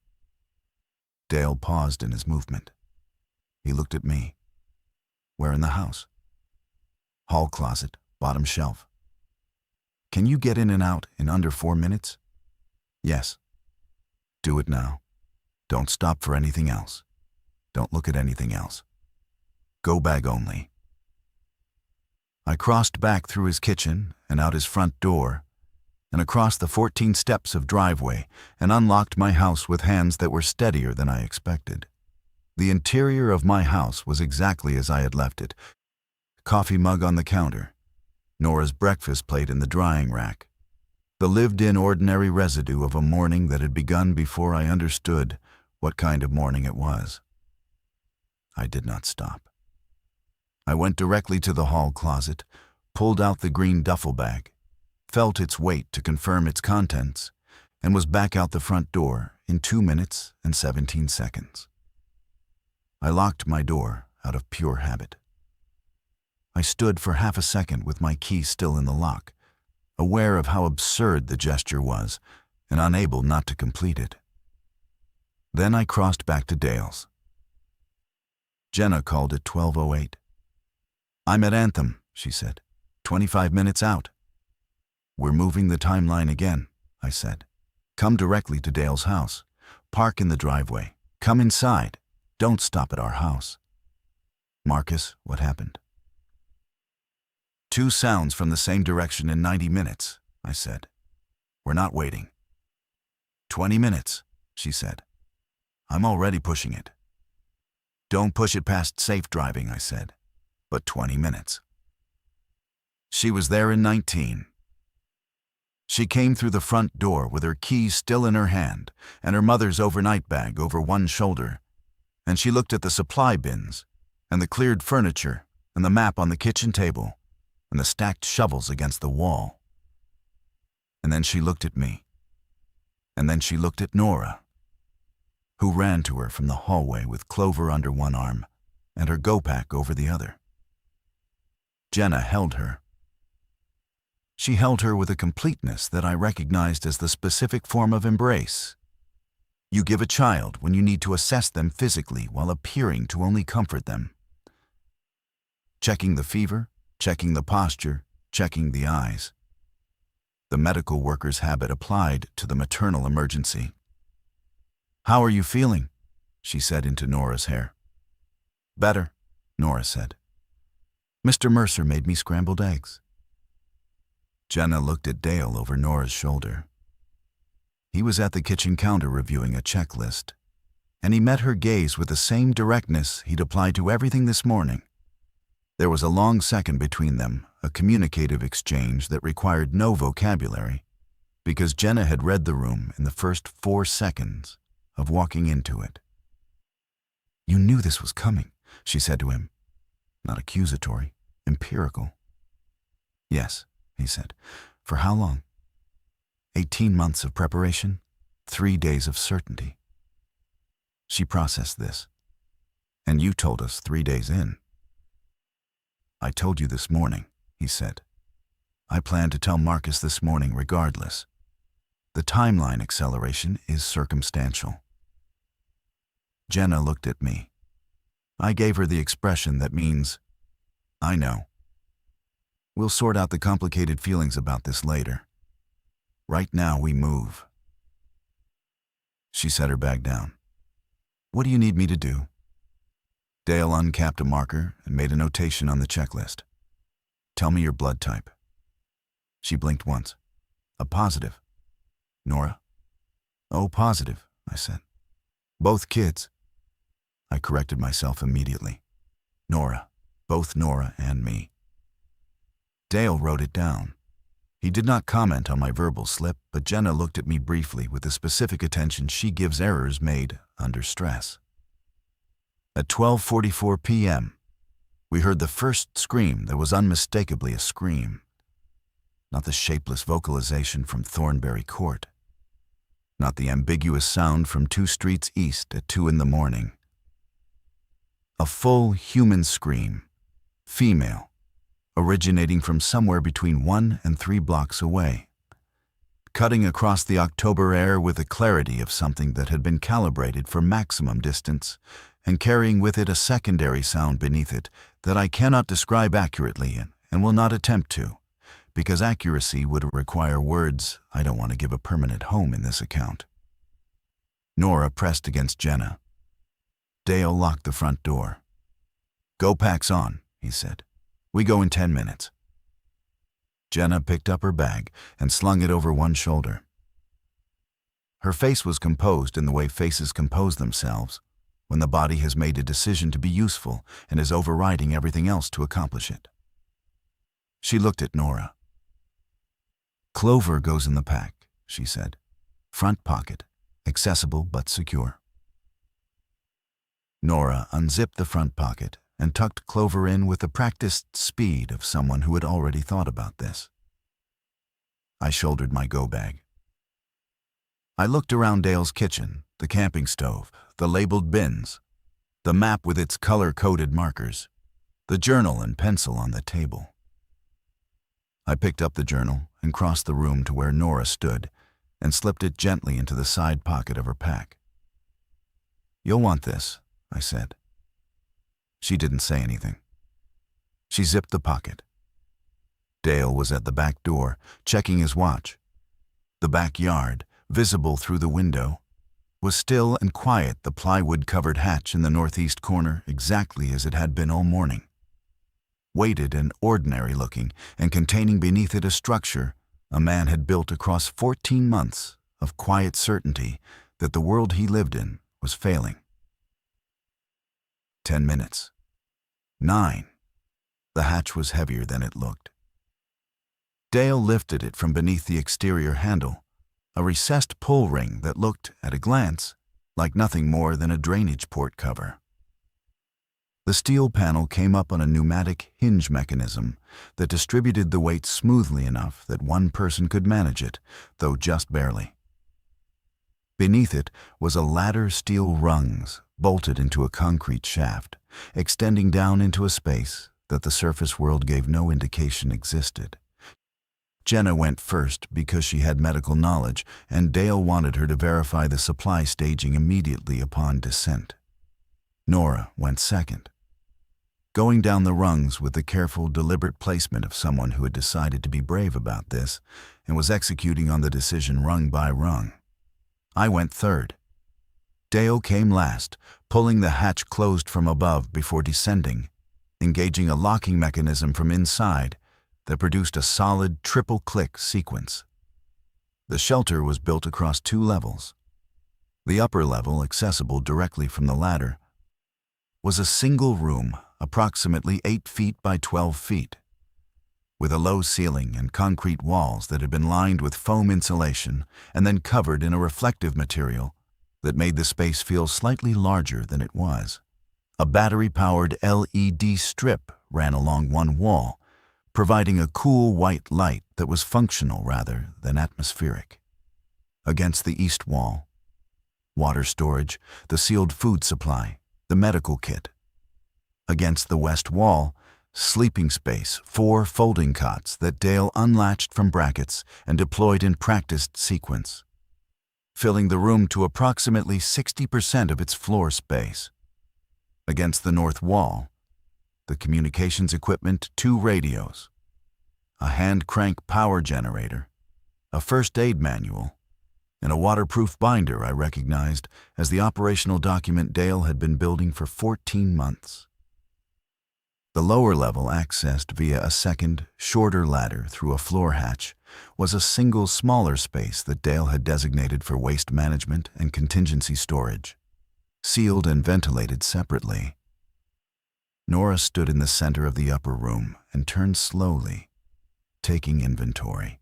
Dale paused in his movement. He looked at me. Where in the house? Hall closet, bottom shelf. Can you get in and out in under 4 minutes? Yes. Do it now. Don't stop for anything else. Don't look at anything else. Go bag only. I crossed back through his kitchen and out his front door and across the 14 steps of driveway and unlocked my house with hands that were steadier than I expected. The interior of my house was exactly as I had left it. Coffee mug on the counter, Nora's breakfast plate in the drying rack, the lived-in ordinary residue of a morning that had begun before I understood what kind of morning it was. I did not stop. I went directly to the hall closet, pulled out the green duffel bag, felt its weight to confirm its contents, and was back out the front door in 2 minutes and 17 seconds. I locked my door out of pure habit. I stood for half a second with my key still in the lock, aware of how absurd the gesture was and unable not to complete it. Then I crossed back to Dale's. Jenna called at 12:08. I'm at Anthem, she said. 25 minutes out. We're moving the timeline again, I said. Come directly to Dale's house. Park in the driveway. Come inside. Don't stop at our house. Marcus, what happened? 2 sounds from the same direction in 90 minutes, I said. We're not waiting. 20 minutes, she said. I'm already pushing it. Don't push it past safe driving, I said. But 20 minutes. She was there in 19. She came through the front door with her keys still in her hand and her mother's overnight bag over one shoulder, and she looked at the supply bins and the cleared furniture and the map on the kitchen table and the stacked shovels against the wall. And then she looked at me. And then she looked at Nora, who ran to her from the hallway with Clover under one arm and her go-pack over the other. Jenna held her. She held her with a completeness that I recognized as the specific form of embrace you give a child when you need to assess them physically while appearing to only comfort them. Checking the fever, checking the posture, checking the eyes. The medical worker's habit applied to the maternal emergency. "How are you feeling?" she said into Nora's hair. "Better," Nora said. "Mr. Mercer made me scrambled eggs." Jenna looked at Dale over Nora's shoulder. He was at the kitchen counter reviewing a checklist, and he met her gaze with the same directness he'd applied to everything this morning. There was a long second between them, a communicative exchange that required no vocabulary, because Jenna had read the room in the first 4 seconds of walking into it. "You knew this was coming," she said to him. Not accusatory, empirical. "Yes," he said. "For how long?" 18 months of preparation, 3 days of certainty. She processed this. "And you told us 3 days in." "I told you this morning," he said. "I plan to tell Marcus this morning regardless. The timeline acceleration is circumstantial." Jenna looked at me. I gave her the expression that means, "I know. We'll sort out the complicated feelings about this later. Right now we move." She set her bag down. "What do you need me to do?" Dale uncapped a marker and made a notation on the checklist. "Tell me your blood type." She blinked once. "A positive." "Nora?" "Oh, positive," I said. "Both kids." I corrected myself immediately. "Nora. Both Nora and me." Dale wrote it down. He did not comment on my verbal slip, but Jenna looked at me briefly with the specific attention she gives errors made under stress. At 12:44 p.m., we heard the first scream that was unmistakably a scream. Not the shapeless vocalization from Thornbury Court. Not the ambiguous sound from 2 streets east at 2 in the morning. A full human scream, female, originating from somewhere between 1 and 3 blocks away, cutting across the October air with the clarity of something that had been calibrated for maximum distance, and carrying with it a secondary sound beneath it that I cannot describe accurately and will not attempt to, because accuracy would require words I don't want to give a permanent home in this account. Nora pressed against Jenna. Dale locked the front door. "Go packs on," he said. "We go in 10 minutes." Jenna picked up her bag and slung it over one shoulder. Her face was composed in the way faces compose themselves when the body has made a decision to be useful and is overriding everything else to accomplish it. She looked at Nora. "Clover goes in the pack," she said. "Front pocket, accessible but secure." Nora unzipped the front pocket and tucked Clover in with the practiced speed of someone who had already thought about this. I shouldered my go-bag. I looked around Dale's kitchen, the camping stove, the labeled bins, the map with its color-coded markers, the journal and pencil on the table. I picked up the journal and crossed the room to where Nora stood and slipped it gently into the side pocket of her pack. "You'll want this," I said. She didn't say anything. She zipped the pocket. Dale was at the back door, checking his watch. The backyard, visible through the window, was still and quiet, the plywood-covered hatch in the northeast corner exactly as it had been all morning. Weighted and ordinary-looking, and containing beneath it a structure a man had built across 14 months of quiet certainty that the world he lived in was failing. 10 minutes. 9. The hatch was heavier than it looked. Dale lifted it from beneath the exterior handle, a recessed pull ring that looked, at a glance, like nothing more than a drainage port cover. The steel panel came up on a pneumatic hinge mechanism that distributed the weight smoothly enough that one person could manage it, though just barely. Beneath it was a ladder steel rungs bolted into a concrete shaft, extending down into a space that the surface world gave no indication existed. Jenna went first because she had medical knowledge, and Dale wanted her to verify the supply staging immediately upon descent. Nora went second, going down the rungs with the careful, deliberate placement of someone who had decided to be brave about this and was executing on the decision rung by rung. I went third. Dale came last, pulling the hatch closed from above before descending, engaging a locking mechanism from inside that produced a solid triple-click sequence. The shelter was built across 2 levels. The upper level, accessible directly from the ladder, was a single room approximately 8 feet by 12 feet, with a low ceiling and concrete walls that had been lined with foam insulation and then covered in a reflective material that made the space feel slightly larger than it was. A battery-powered LED strip ran along one wall, providing a cool white light that was functional rather than atmospheric. Against the east wall, water storage, the sealed food supply, the medical kit. Against the west wall, sleeping space, 4 folding cots that Dale unlatched from brackets and deployed in practiced sequence, filling the room to approximately 60% of its floor space. Against the north wall, the communications equipment, 2 radios, a hand-crank power generator, a first aid manual, and a waterproof binder I recognized as the operational document Dale had been building for 14 months. The lower level, accessed via a second, shorter ladder through a floor hatch, was a single smaller space that Dale had designated for waste management and contingency storage, sealed and ventilated separately. Nora stood in the center of the upper room and turned slowly, taking inventory.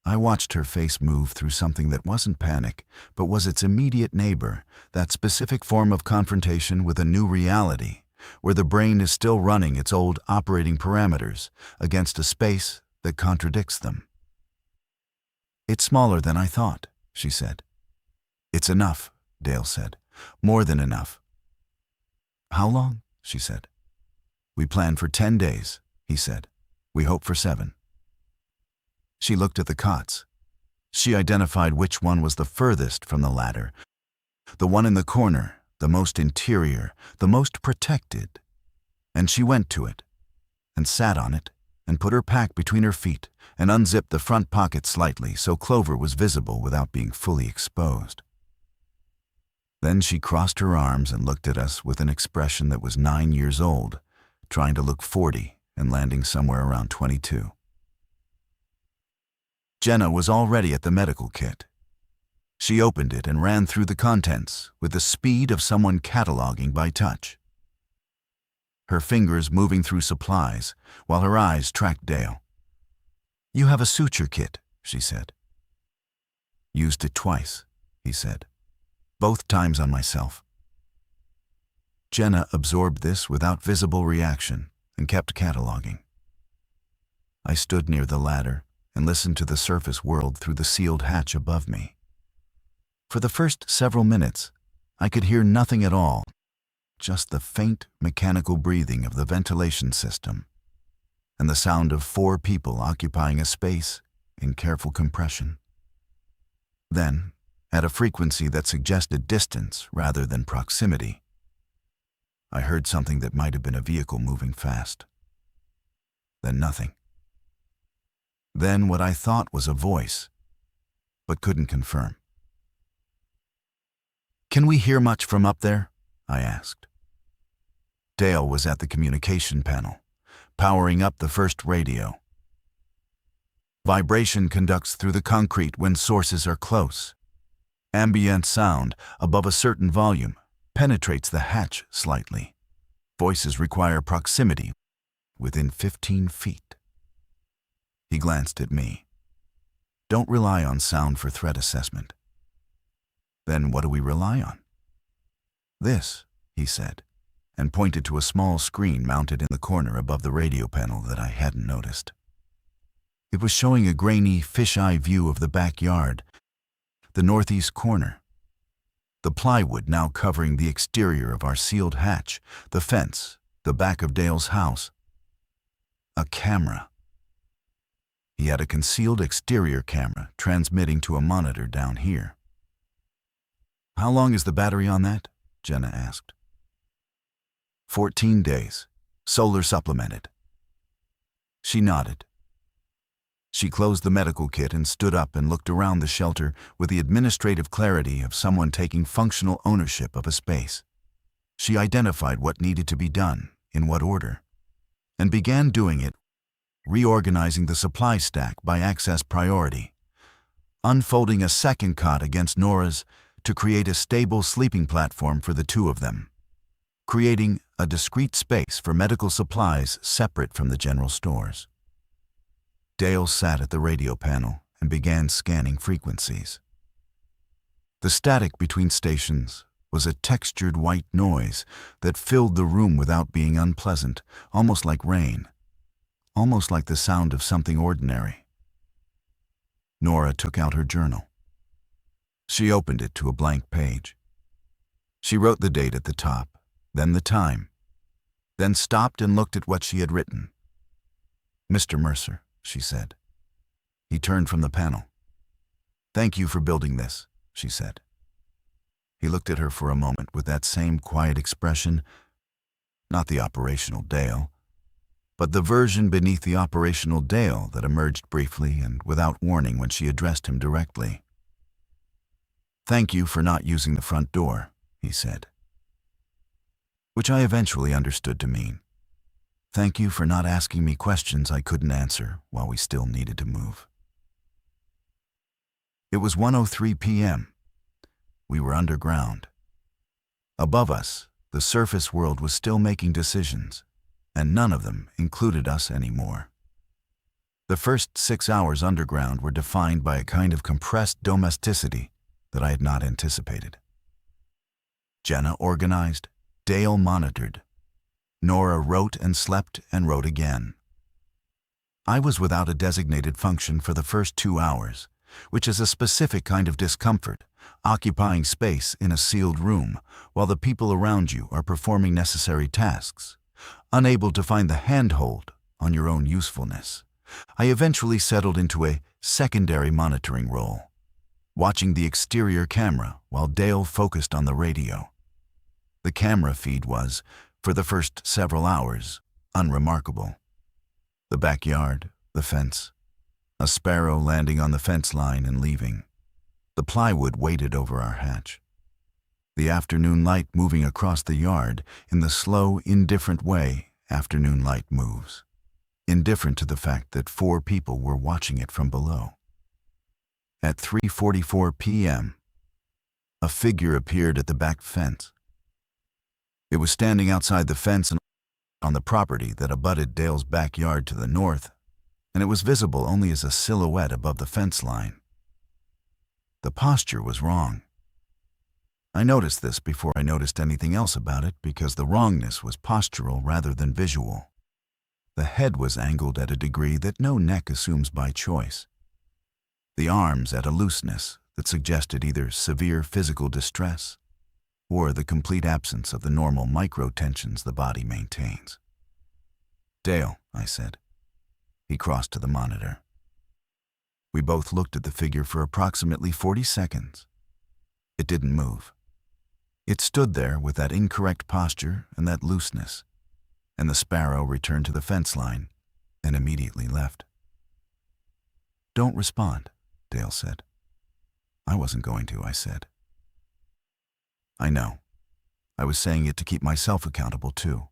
I watched her face move through something that wasn't panic, but was its immediate neighbor, that specific form of confrontation with a new reality, where the brain is still running its old operating parameters against a space that contradicts them. "It's smaller than I thought," she said. "It's enough," Dale said. "More than enough." "How long?" she said. "We plan for 10 days, he said. "We hope for 7. She looked at the cots. She identified which one was the furthest from the ladder, the one in the corner, the most interior, the most protected. And she went to it, and sat on it, and put her pack between her feet, and unzipped the front pocket slightly so Clover was visible without being fully exposed. Then she crossed her arms and looked at us with an expression that was 9 years old, trying to look 40 and landing somewhere around 22. Jenna was already at the medical kit. She opened it and ran through the contents with the speed of someone cataloging by touch, her fingers moving through supplies while her eyes tracked Dale. "You have a suture kit," she said. "Used it twice," he said. "Both times on myself." Jenna absorbed this without visible reaction and kept cataloging. I stood near the ladder and listened to the surface world through the sealed hatch above me. For the first several minutes, I could hear nothing at all, just the faint mechanical breathing of the ventilation system and the sound of 4 people occupying a space in careful compression. Then, at a frequency that suggested distance rather than proximity, I heard something that might have been a vehicle moving fast. Then nothing. Then what I thought was a voice, but couldn't confirm. "Can we hear much from up there?" I asked. Dale was at the communication panel, powering up the first radio. "Vibration conducts through the concrete when sources are close. Ambient sound above a certain volume penetrates the hatch slightly. Voices require proximity within 15 feet. He glanced at me. "Don't rely on sound for threat assessment." "Then what do we rely on?" "This," he said, and pointed to a small screen mounted in the corner above the radio panel that I hadn't noticed. It was showing a grainy, fisheye view of the backyard, the northeast corner. the plywood now covering the exterior of our sealed hatch, the fence, the back of Dale's house. A camera. He had a concealed exterior camera transmitting to a monitor down here. "How long is the battery on that?" Jenna asked. 14 days. Solar supplemented. She nodded. She closed the medical kit and stood up and looked around the shelter with the administrative clarity of someone taking functional ownership of a space. She identified what needed to be done, in what order, and began doing it, reorganizing the supply stack by access priority, unfolding a second cot against Nora's to create a stable sleeping platform for the two of them, creating a discrete space for medical supplies separate from the general stores. Dale sat at the radio panel and began scanning frequencies. The static between stations was a textured white noise that filled the room without being unpleasant, almost like rain, almost like the sound of something ordinary. Nora took out her journal. She opened it to a blank page. She wrote the date at the top, then the time, then stopped and looked at what she had written. "Mr. Mercer," she said. He turned from the panel. "Thank you for building this," she said. He looked at her for a moment with that same quiet expression, not the operational Dale, but the version beneath the operational Dale that emerged briefly and without warning when she addressed him directly. "Thank you for not using the front door," he said. Which I eventually understood to mean, "Thank you for not asking me questions I couldn't answer while we still needed to move." It was 1:03 p.m. We were underground. Above us, the surface world was still making decisions, and none of them included us anymore. The first 6 hours underground were defined by a kind of compressed domesticity that I had not anticipated. Jenna organized, Dale monitored. Nora wrote and slept and wrote again. I was without a designated function for the first 2 hours, which is a specific kind of discomfort, occupying space in a sealed room while the people around you are performing necessary tasks, unable to find the handhold on your own usefulness. I eventually settled into a secondary monitoring role, watching the exterior camera while Dale focused on the radio. The camera feed was, for the first several hours, unremarkable. The backyard, the fence, a sparrow landing on the fence line and leaving. The plywood weighted over our hatch. The afternoon light moving across the yard in the slow, indifferent way afternoon light moves, indifferent to the fact that 4 people were watching it from below. At 3:44 p.m., a figure appeared at the back fence. It was standing outside the fence and on the property that abutted Dale's backyard to the north, and it was visible only as a silhouette above the fence line. The posture was wrong. I noticed this before I noticed anything else about it because the wrongness was postural rather than visual. The head was angled at a degree that no neck assumes by choice. The arms at a looseness that suggested either severe physical distress or the complete absence of the normal micro-tensions the body maintains. "Dale," I said. He crossed to the monitor. We both looked at the figure for approximately 40 seconds. It didn't move. It stood there with that incorrect posture and that looseness, and the sparrow returned to the fence line and immediately left. "Don't respond," Dale said. "I wasn't going to," I said. "I know. I was saying it to keep myself accountable, too."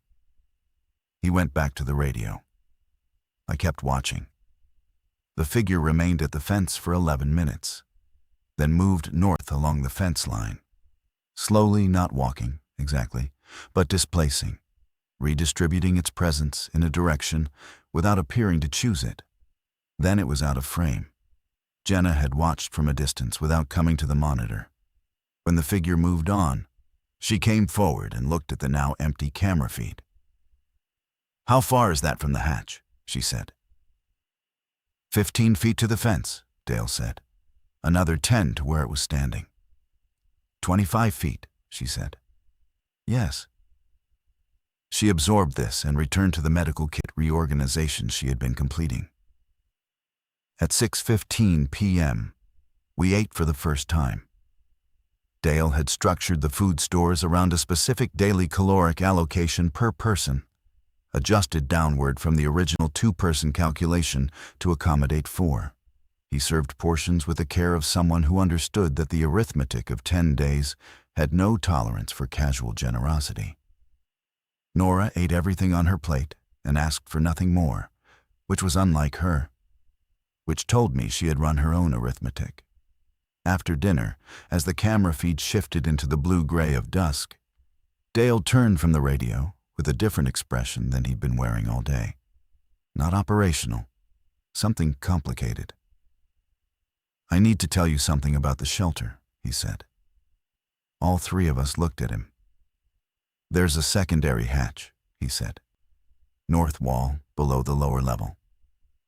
He went back to the radio. I kept watching. The figure remained at the fence for 11 minutes, then moved north along the fence line, slowly, not walking, exactly, but displacing, redistributing its presence in a direction without appearing to choose it. Then it was out of frame. Jenna had watched from a distance without coming to the monitor. When the figure moved on, she came forward and looked at the now empty camera feed. "How far is that from the hatch?" she said. 15 feet to the fence, Dale said. Another 10 to where it was standing. 25 feet, she said. Yes. She absorbed this and returned to the medical kit reorganization she had been completing. At 6:15 p.m., we ate for the first time. Dale had structured the food stores around a specific daily caloric allocation per person, adjusted downward from the original two-person calculation to accommodate 4. He served portions with the care of someone who understood that the arithmetic of 10 days had no tolerance for casual generosity. Nora ate everything on her plate and asked for nothing more, which was unlike her, which told me she had run her own arithmetic. After dinner, as the camera feed shifted into the blue-gray of dusk, Dale turned from the radio with a different expression than he'd been wearing all day. Not operational, something complicated. "I need to tell you something about the shelter," he said. All 3 of us looked at him. "There's a secondary hatch," he said. "North wall, below the lower level.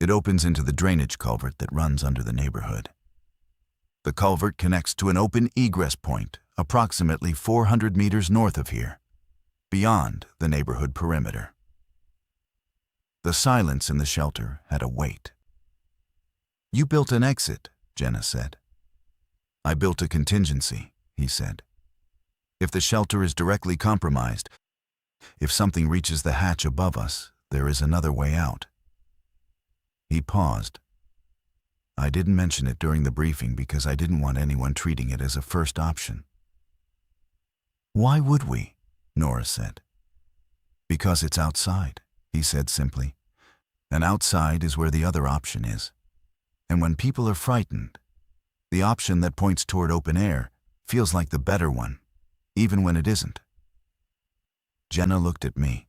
It opens into the drainage culvert that runs under the neighborhood. The culvert connects to an open egress point approximately 400 meters north of here, beyond the neighborhood perimeter." The silence in the shelter had a weight. "You built an exit," Jenna said. "I built a contingency," he said. "If the shelter is directly compromised, if something reaches the hatch above us, there is another way out." He paused. I didn't mention it during the briefing because I didn't want anyone treating it as a first option. "Why would we?" Nora said. "Because it's outside," he said simply. "And outside is where the other option is. And when people are frightened, the option that points toward open air feels like the better one, even when it isn't." Jenna looked at me.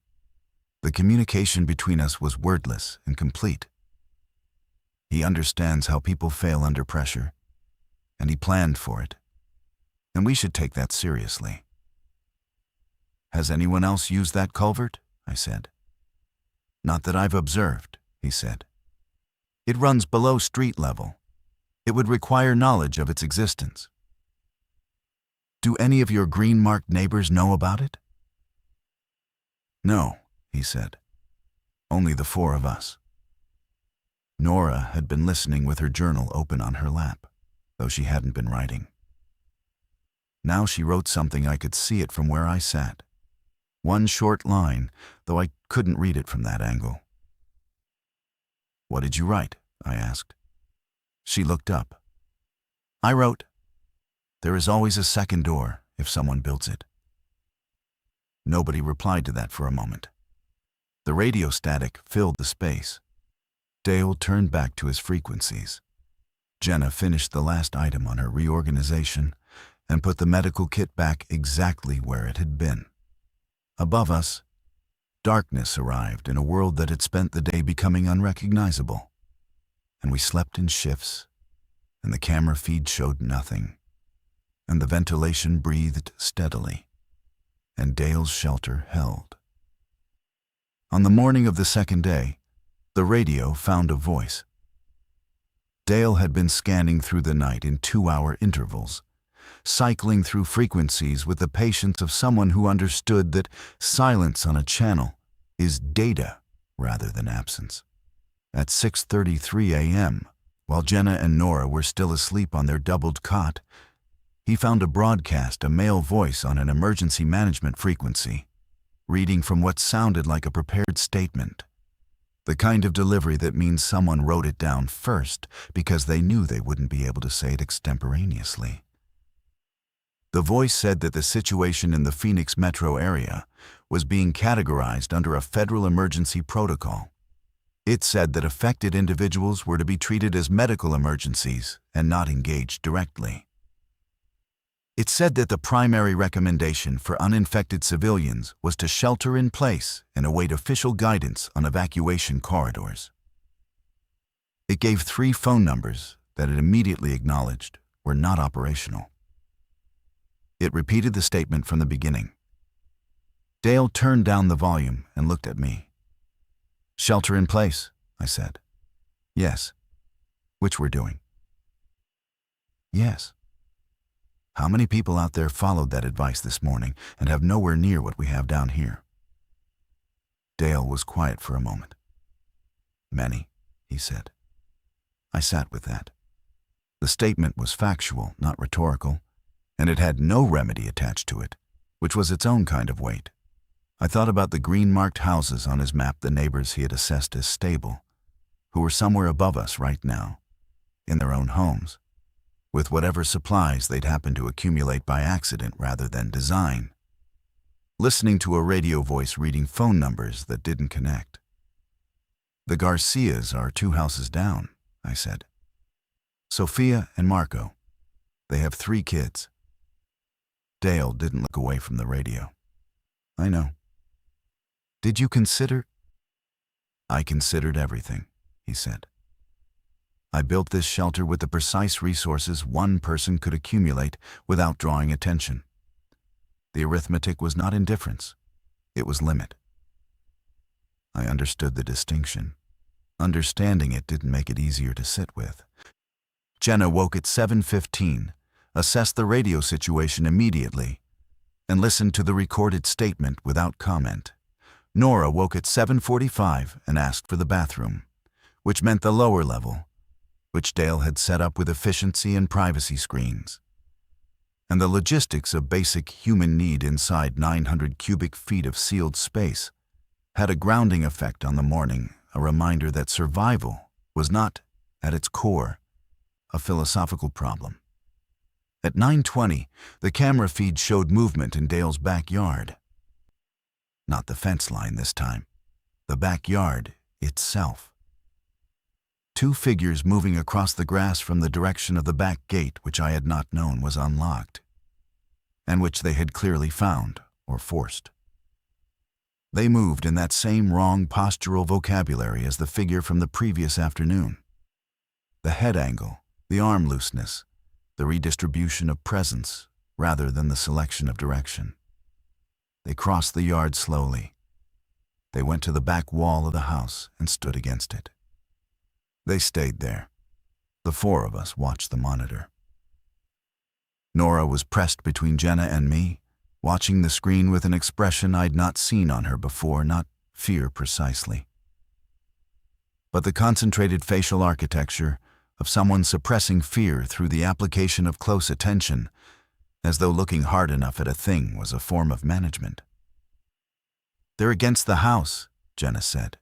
The communication between us was wordless and complete. He understands how people fail under pressure, and he planned for it. And we should take that seriously. "Has anyone else used that culvert?" I said. "Not that I've observed," he said. "It runs below street level. It would require knowledge of its existence." "Do any of your green-marked neighbors know about it?" "No," he said. "Only the 4 of us." Nora had been listening with her journal open on her lap, though she hadn't been writing. Now she wrote something I could see it from where I sat. One short line, though I couldn't read it from that angle. "What did you write?" I asked. She looked up. "I wrote, 'There is always a second door if someone builds it.'" Nobody replied to that for a moment. The radio static filled the space. Dale turned back to his frequencies. Jenna finished the last item on her reorganization and put the medical kit back exactly where it had been. Above us, darkness arrived in a world that had spent the day becoming unrecognizable. And we slept in shifts, and the camera feed showed nothing, and the ventilation breathed steadily, and Dale's shelter held. On the morning of the second day, the radio found a voice. Dale had been scanning through the night in 2-hour intervals, cycling through frequencies with the patience of someone who understood that silence on a channel is data rather than absence. At 6:33 a.m., while Jenna and Nora were still asleep on their doubled cot, he found a broadcast, a male voice on an emergency management frequency, reading from what sounded like a prepared statement. The kind of delivery that means someone wrote it down first because they knew they wouldn't be able to say it extemporaneously. The voice said that the situation in the Phoenix metro area was being categorized under a federal emergency protocol. It said that affected individuals were to be treated as medical emergencies and not engaged directly. It said that the primary recommendation for uninfected civilians was to shelter in place and await official guidance on evacuation corridors. It gave 3 phone numbers that it immediately acknowledged were not operational. It repeated the statement from the beginning. Dale turned down the volume and looked at me. "Shelter in place," I said. "Yes." "Which we're doing." "Yes." How many people out there followed that advice this morning and have nowhere near what we have down here? Dale was quiet for a moment. Many, he said. I sat with that. The statement was factual, not rhetorical, and it had no remedy attached to it, which was its own kind of weight. I thought about the green-marked houses on his map, the neighbors he had assessed as stable, who were somewhere above us right now, in their own homes, with whatever supplies they'd happened to accumulate by accident rather than design, listening to a radio voice reading phone numbers that didn't connect. The Garcias are 2 houses down, I said. Sophia and Marco. They have 3 kids. Dale didn't look away from the radio. I know. Did you consider? I considered everything, he said. I built this shelter with the precise resources one person could accumulate without drawing attention. The arithmetic was not indifference. It was limit. I understood the distinction. Understanding it didn't make it easier to sit with. Jenna woke at 7:15, assessed the radio situation immediately, and listened to the recorded statement without comment. Nora woke at 7:45 and asked for the bathroom, which meant the lower level, which Dale had set up with efficiency and privacy screens. And the logistics of basic human need inside 900 cubic feet of sealed space had a grounding effect on the morning, a reminder that survival was not, at its core, a philosophical problem. At 9:20, the camera feed showed movement in Dale's backyard. Not the fence line this time, the backyard itself. 2 figures moving across the grass from the direction of the back gate, which I had not known was unlocked, and which they had clearly found or forced. They moved in that same wrong postural vocabulary as the figure from the previous afternoon. The head angle, the arm looseness, the redistribution of presence rather than the selection of direction. They crossed the yard slowly. They went to the back wall of the house and stood against it. They stayed there. The 4 of us watched the monitor. Nora was pressed between Jenna and me, watching the screen with an expression I'd not seen on her before, not fear precisely, but the concentrated facial architecture of someone suppressing fear through the application of close attention, as though looking hard enough at a thing was a form of management. They're against the house, Jenna said.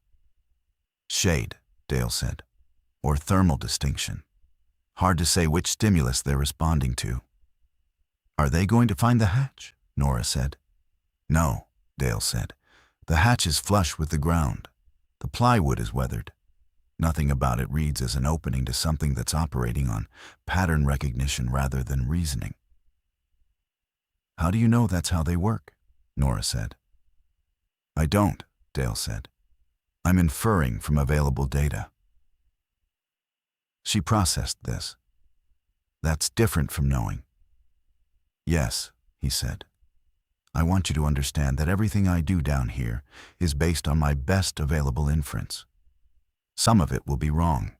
Shade, Dale said, or thermal distinction. Hard to say which stimulus they're responding to. Are they going to find the hatch? Nora said. No, Dale said. The hatch is flush with the ground. The plywood is weathered. Nothing about it reads as an opening to something that's operating on pattern recognition rather than reasoning. How do you know that's how they work? Nora said. I don't, Dale said. I'm inferring from available data. She processed this. That's different from knowing. Yes, he said. I want you to understand that everything I do down here is based on my best available inference. Some of it will be wrong.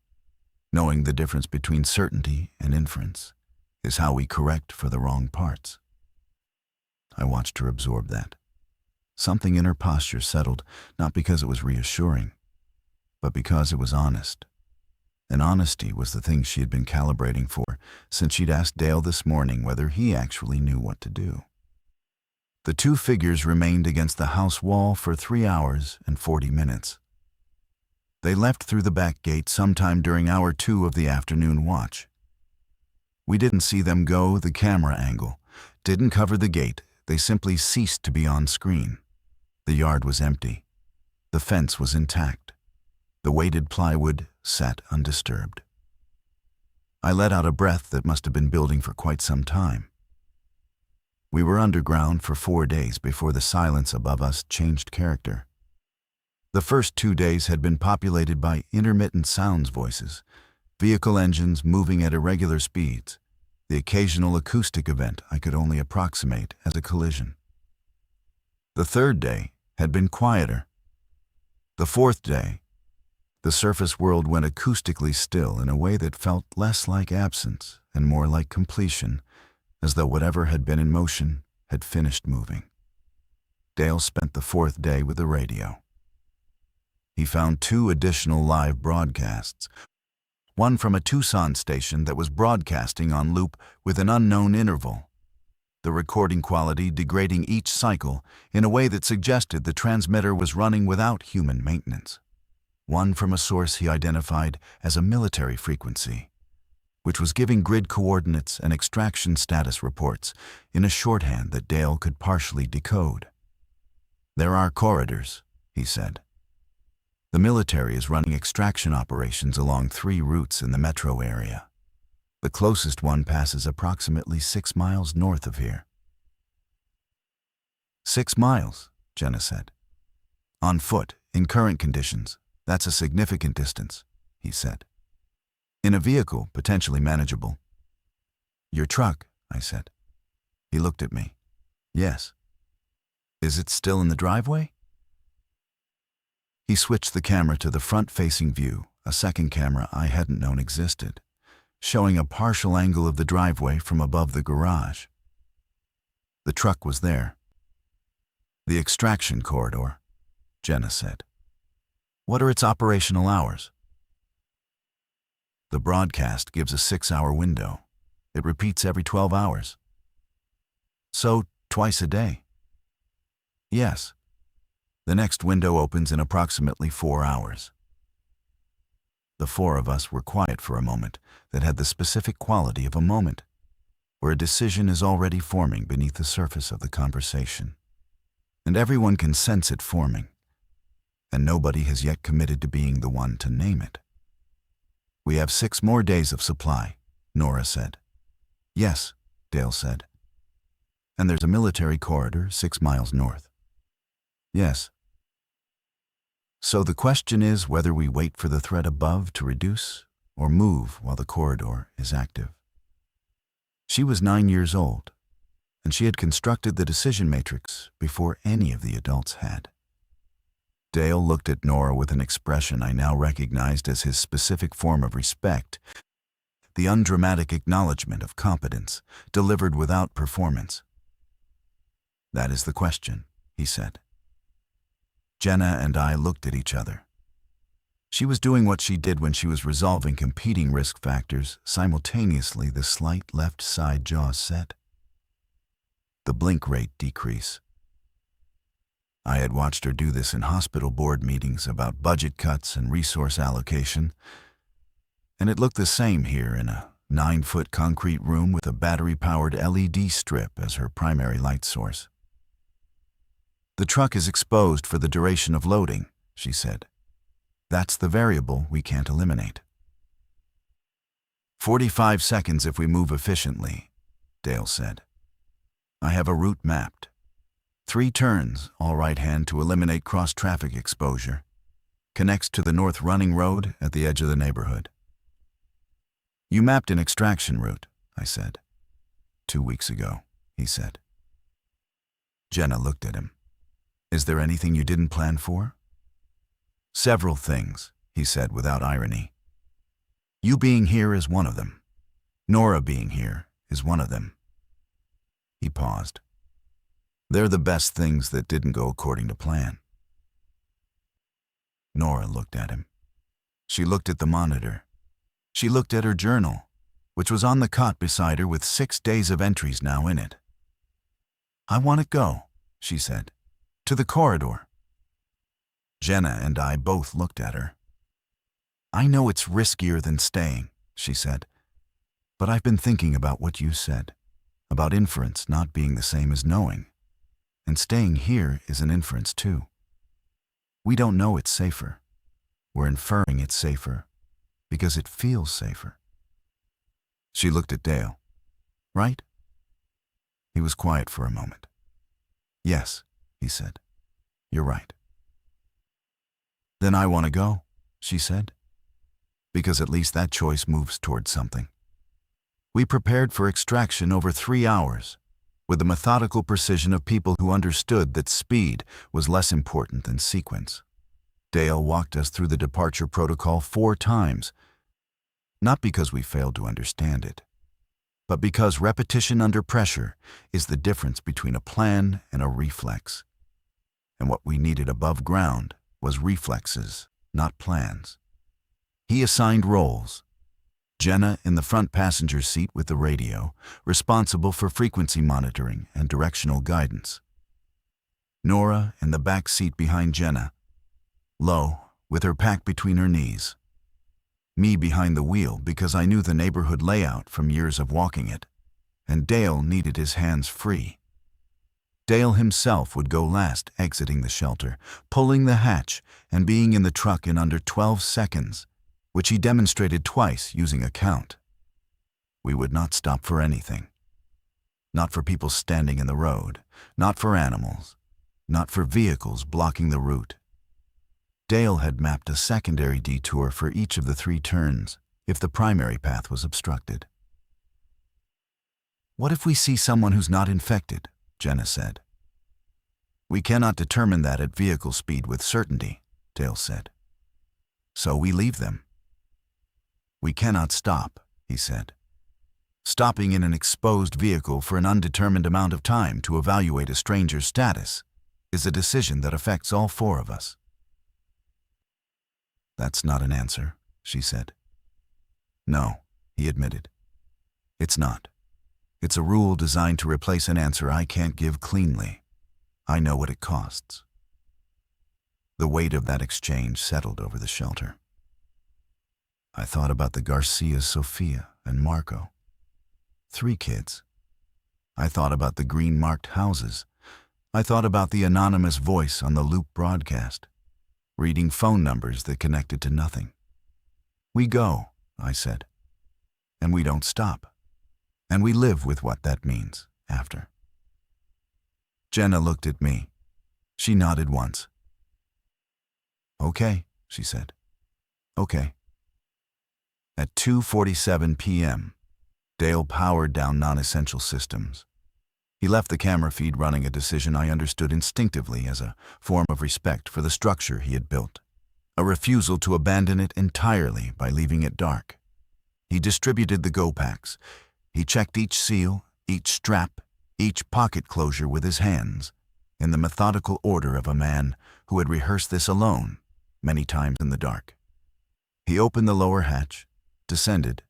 Knowing the difference between certainty and inference is how we correct for the wrong parts. I watched her absorb that. Something in her posture settled, not because it was reassuring, but because it was honest. And honesty was the thing she had been calibrating for since she'd asked Dale this morning whether he actually knew what to do. The 2 figures remained against the house wall for 3 hours and 40 minutes. They left through the back gate sometime during hour 2 of the afternoon watch. We didn't see them go. The camera angle didn't cover the gate. They simply ceased to be on screen. The yard was empty. The fence was intact. The weighted plywood sat undisturbed. I let out a breath that must have been building for quite some time. We were underground for 4 days before the silence above us changed character. The first 2 days had been populated by intermittent sounds voices, vehicle engines moving at irregular speeds, the occasional acoustic event I could only approximate as a collision. The 3rd day had been quieter. The 4th day, the surface world went acoustically still in a way that felt less like absence and more like completion, as though whatever had been in motion had finished moving. Dale spent the fourth day with the radio. He found 2 additional live broadcasts, one from a Tucson station that was broadcasting on loop with an unknown interval, the recording quality degrading each cycle in a way that suggested the transmitter was running without human maintenance. One from a source he identified as a military frequency, which was giving grid coordinates and extraction status reports in a shorthand that Dale could partially decode. "There are corridors," he said. "The military is running extraction operations along 3 routes in the metro area. The closest one passes approximately 6 miles north of here." 6 miles, Jenna said. "On foot, in current conditions, that's a significant distance," he said. "In a vehicle, potentially manageable." "Your truck," I said. He looked at me. "Yes." "Is it still in the driveway?" He switched the camera to the front-facing view, a second camera I hadn't known existed, showing a partial angle of the driveway from above the garage. The truck was there. "The extraction corridor," Jenna said. "What are its operational hours?" "The broadcast gives a 6-hour window. It repeats every 12 hours. "So, twice a day?" "Yes. The next window opens in approximately 4 hours." The 4 of us were quiet for a moment that had the specific quality of a moment where a decision is already forming beneath the surface of the conversation. And everyone can sense it forming, and nobody has yet committed to being the one to name it. "We have 6 more days of supply," Nora said. "Yes," Dale said. "And there's a military corridor 6 miles north." "Yes." "So the question is whether we wait for the threat above to reduce or move while the corridor is active." She was 9 years old, and she had constructed the decision matrix before any of the adults had. Dale looked at Nora with an expression I now recognized as his specific form of respect, the undramatic acknowledgement of competence, delivered without performance. "That is the question," he said. Jenna and I looked at each other. She was doing what she did when she was resolving competing risk factors, simultaneously the slight left side jaw set. The blink rate decrease. I had watched her do this in hospital board meetings about budget cuts and resource allocation, and it looked the same here in a 9-foot concrete room with a battery-powered LED strip as her primary light source. "The truck is exposed for the duration of loading," she said. "That's the variable we can't eliminate." 45 seconds if we move efficiently," Dale said. "I have a route mapped. 3 turns, all right-hand to eliminate cross-traffic exposure. Connects to the north running road at the edge of the neighborhood." "You mapped an extraction route," I said. 2 weeks ago," he said. Jenna looked at him. "Is there anything you didn't plan for?" "Several things," he said without irony. "You being here is one of them. Nora being here is one of them." He paused. "They're the best things that didn't go according to plan." Nora looked at him. She looked at the monitor. She looked at her journal, which was on the cot beside her with 6 days of entries now in it. "I want to go," she said. "To the corridor." Jenna and I both looked at her. "I know it's riskier than staying," she said, "but I've been thinking about what you said, about inference not being the same as knowing, and staying here is an inference too. We don't know it's safer. We're inferring it's safer because it feels safer." She looked at Dale. "Right?" He was quiet for a moment. "Yes," he said. "You're right." "Then I want to go," she said, "because at least that choice moves towards something." We prepared for extraction over 3 hours, with the methodical precision of people who understood that speed was less important than sequence. Dale walked us through the departure protocol 4 times, not because we failed to understand it, but because repetition under pressure is the difference between a plan and a reflex. And what we needed above ground was reflexes, not plans. He assigned roles. Jenna in the front passenger seat with the radio, responsible for frequency monitoring and directional guidance. Nora in the back seat behind Jenna, low, with her pack between her knees. Me behind the wheel because I knew the neighborhood layout from years of walking it, and Dale needed his hands free. Dale himself would go last, exiting the shelter, pulling the hatch, and being in the truck in under 12 seconds, which he demonstrated twice using a count. We would not stop for anything. Not for people standing in the road, not for animals, not for vehicles blocking the route. Dale had mapped a secondary detour for each of the 3 turns if the primary path was obstructed. "What if we see someone who's not infected?" Jenna said. "We cannot determine that at vehicle speed with certainty," Dale said. "So we leave them." "We cannot stop," he said. "Stopping in an exposed vehicle for an undetermined amount of time to evaluate a stranger's status is a decision that affects all 4 of us." "That's not an answer," she said. "No," he admitted. "It's not. It's a rule designed to replace an answer I can't give cleanly. I know what it costs." The weight of that exchange settled over the shelter. I thought about the Garcias, Sophia, and Marco. 3 kids. I thought about the green-marked houses. I thought about the anonymous voice on the loop broadcast, reading phone numbers that connected to nothing. "We go," I said, "and we don't stop. And we live with what that means after." Jenna looked at me. She nodded once. "Okay," she said. "Okay." At 2:47 p.m., Dale powered down non-essential systems. He left the camera feed running, a decision I understood instinctively as a form of respect for the structure he had built, a refusal to abandon it entirely by leaving it dark. He distributed the go packs. He checked each seal, each strap, each pocket closure with his hands, in the methodical order of a man who had rehearsed this alone many times in the dark. He opened the lower hatch, descended,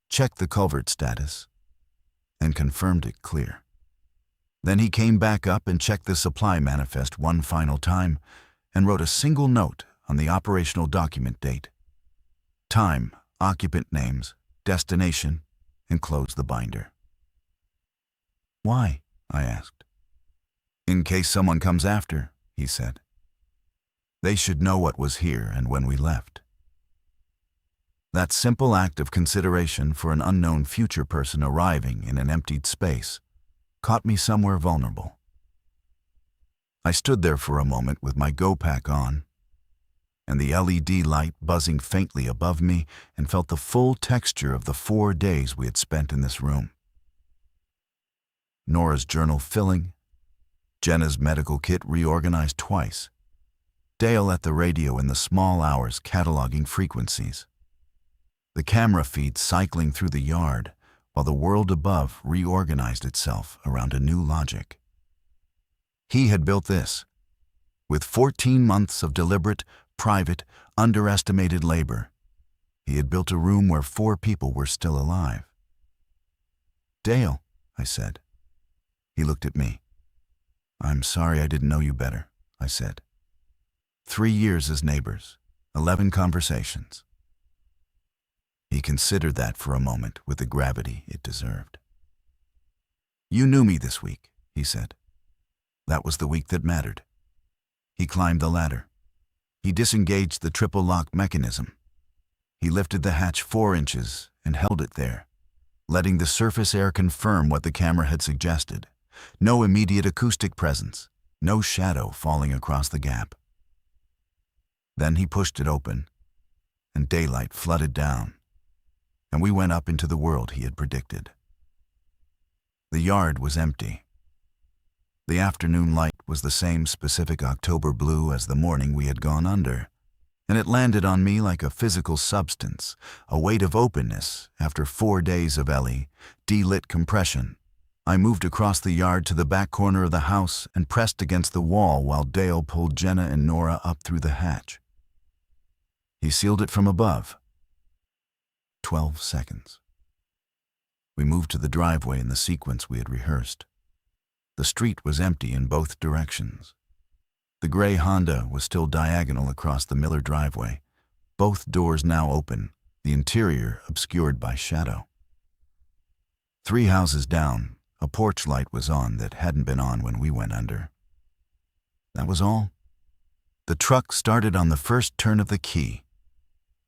checked the culvert status, and confirmed it clear. Then he came back up and checked the supply manifest one final time and wrote a single note on the operational document date, time, occupant names, destination, and closed the binder. "Why?" I asked. "In case someone comes after," he said. "They should know what was here and when we left." That simple act of consideration for an unknown future person arriving in an emptied space caught me somewhere vulnerable. I stood there for a moment with my go pack on, and the LED light buzzing faintly above me, and felt the full texture of the 4 days we had spent in this room. Nora's journal filling, Jenna's medical kit reorganized twice, Dale at the radio in the small hours cataloging frequencies, the camera feed cycling through the yard while the world above reorganized itself around a new logic. He had built this, with 14 months of deliberate, private, underestimated labor. He had built a room where 4 people were still alive. "Dale," I said. He looked at me. "I'm sorry I didn't know you better," I said. 3 years as neighbors, 11 conversations. He considered that for a moment with the gravity it deserved. "You knew me this week," he said. That was the week that mattered. He climbed the ladder. He disengaged the triple lock mechanism. He lifted the hatch 4 inches and held it there, letting the surface air confirm what the camera had suggested. No immediate acoustic presence, no shadow falling across the gap. Then he pushed it open, and daylight flooded down, and we went up into the world he had predicted. The yard was empty. The afternoon light was the same specific October blue as the morning we had gone under, and it landed on me like a physical substance, a weight of openness after 4 days of Ellie, de-lit compression. I moved across the yard to the back corner of the house and pressed against the wall while Dale pulled Jenna and Nora up through the hatch. He sealed it from above. 12 seconds. We moved to the driveway in the sequence we had rehearsed. The street was empty in both directions. The gray Honda was still diagonal across the Miller driveway, both doors now open, the interior obscured by shadow. 3 houses down, a porch light was on that hadn't been on when we went under. That was all. The truck started on the first turn of the key.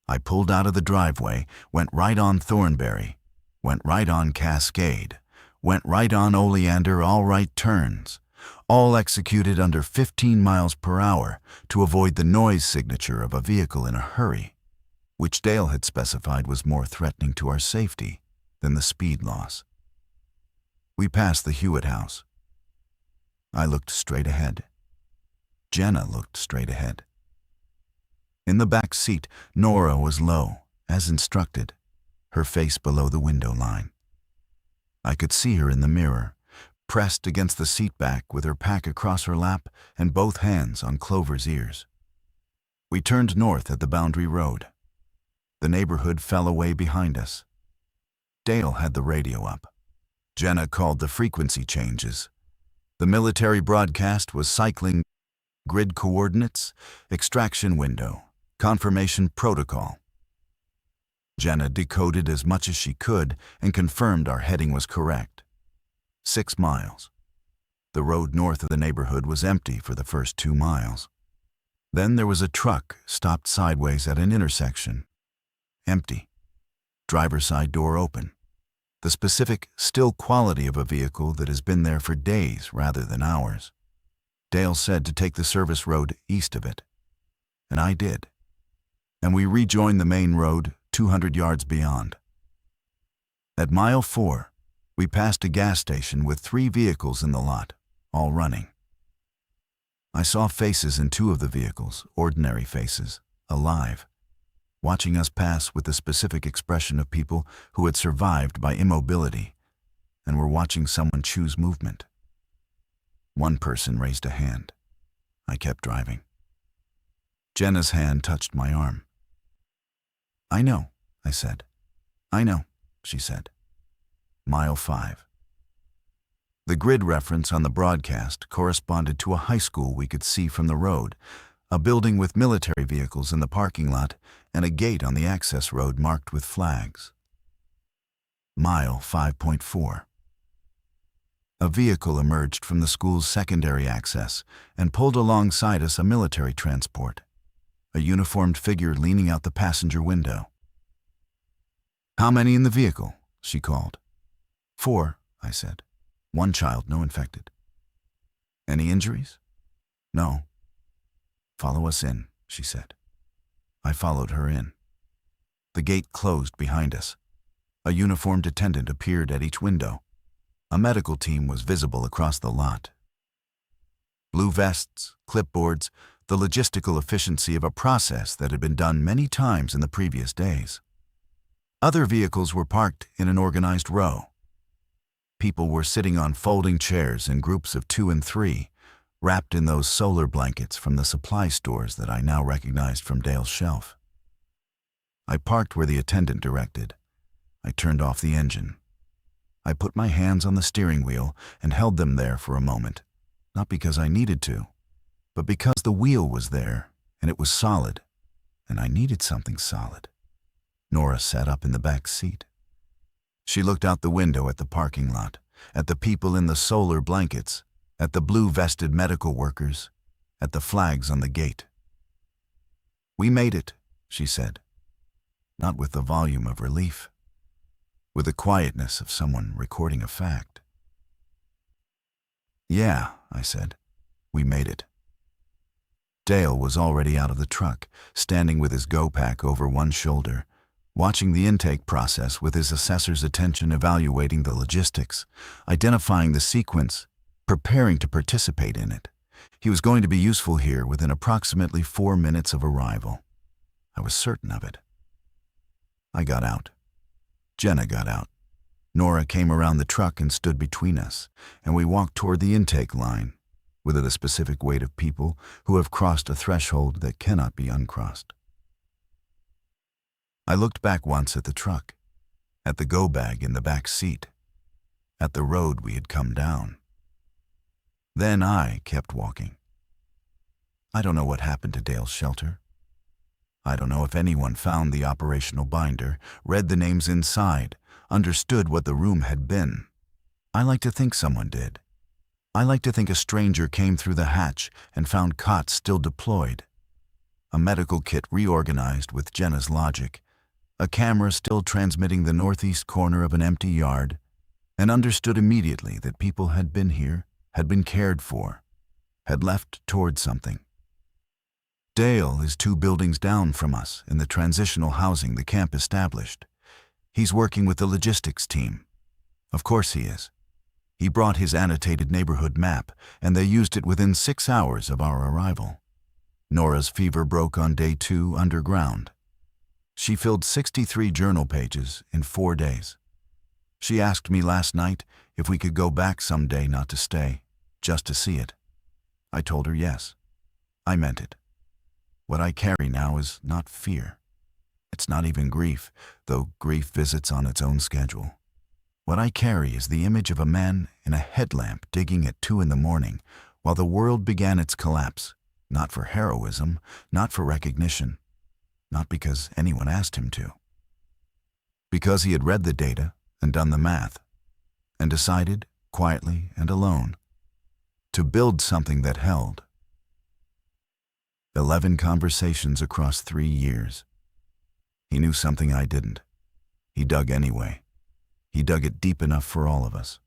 I pulled out of the driveway, went right on Thornberry, went right on Cascade, went right on Oleander, all right turns, all executed under 15 miles per hour to avoid the noise signature of a vehicle in a hurry, which Dale had specified was more threatening to our safety than the speed loss. We passed the Hewitt house. I looked straight ahead. Jenna looked straight ahead. In the back seat, Nora was low, as instructed, her face below the window line. I could see her in the mirror, pressed against the seat back with her pack across her lap and both hands on Clover's ears. We turned north at the boundary road. The neighborhood fell away behind us. Dale had the radio up. Jenna called the frequency changes. The military broadcast was cycling grid coordinates, extraction window, confirmation protocol. Jenna decoded as much as she could and confirmed our heading was correct. 6 miles. The road north of the neighborhood was empty for the first 2 miles. Then there was a truck stopped sideways at an intersection. Empty. Driver's side door open. The specific, still quality of a vehicle that has been there for days rather than hours. Dale said to take the service road east of it. And I did. And we rejoined the main road 200 yards beyond. At mile 4, we passed a gas station with 3 vehicles in the lot, all running. I saw faces in 2 of the vehicles, ordinary faces, alive, watching us pass with the specific expression of people who had survived by immobility and were watching someone choose movement. One person raised a hand. I kept driving. Jenna's hand touched my arm. "I know," I said. "I know," she said. Mile 5. The grid reference on the broadcast corresponded to a high school we could see from the road, a building with military vehicles in the parking lot, and a gate on the access road marked with flags. Mile 5.4. A vehicle emerged from the school's secondary access and pulled alongside us a military transport, a uniformed figure leaning out the passenger window. "How many in the vehicle?" she called. 4, I said. 1 child, no infected. "Any injuries?" "No." "Follow us in," she said. I followed her in. The gate closed behind us. A uniformed attendant appeared at each window. A medical team was visible across the lot. Blue vests, clipboards, the logistical efficiency of a process that had been done many times in the previous days. Other vehicles were parked in an organized row. People were sitting on folding chairs in groups of 2 and 3, wrapped in those solar blankets from the supply stores that I now recognized from Dale's shelf. I parked where the attendant directed. I turned off the engine. I put my hands on the steering wheel and held them there for a moment, not because I needed to, but because the wheel was there and it was solid, and I needed something solid. Nora sat up in the back seat. She looked out the window at the parking lot, at the people in the solar blankets, at the blue-vested medical workers, at the flags on the gate. "We made it," she said, not with the volume of relief, with the quietness of someone recording a fact. "Yeah," I said, "we made it." Dale was already out of the truck, standing with his go-pack over one shoulder, watching the intake process with his assessor's attention, evaluating the logistics, identifying the sequence, preparing to participate in it. He was going to be useful here within approximately 4 minutes of arrival. I was certain of it. I got out. Jenna got out. Nora came around the truck and stood between us, and we walked toward the intake line, with it a specific weight of people who have crossed a threshold that cannot be uncrossed. I looked back once at the truck, at the go bag in the back seat, at the road we had come down. Then I kept walking. I don't know what happened to Dale's shelter. I don't know if anyone found the operational binder, read the names inside, understood what the room had been. I like to think someone did. I like to think a stranger came through the hatch and found cots still deployed, a medical kit reorganized with Jenna's logic, a camera still transmitting the northeast corner of an empty yard, and understood immediately that people had been here, had been cared for, had left toward something. Dale is 2 buildings down from us in the transitional housing the camp established. He's working with the logistics team. Of course he is. He brought his annotated neighborhood map, and they used it within 6 hours of our arrival. Nora's fever broke on day 2 underground. She filled 63 journal pages in 4 days. She asked me last night if we could go back someday, not to stay, just to see it. I told her yes. I meant it. What I carry now is not fear. It's not even grief, though grief visits on its own schedule. What I carry is the image of a man in a headlamp digging at 2 in the morning while the world began its collapse, not for heroism, not for recognition, not because anyone asked him to. Because he had read the data and done the math, and decided, quietly and alone, to build something that held. 11 conversations across 3 years. He knew something I didn't. He dug anyway. He dug it deep enough for all of us.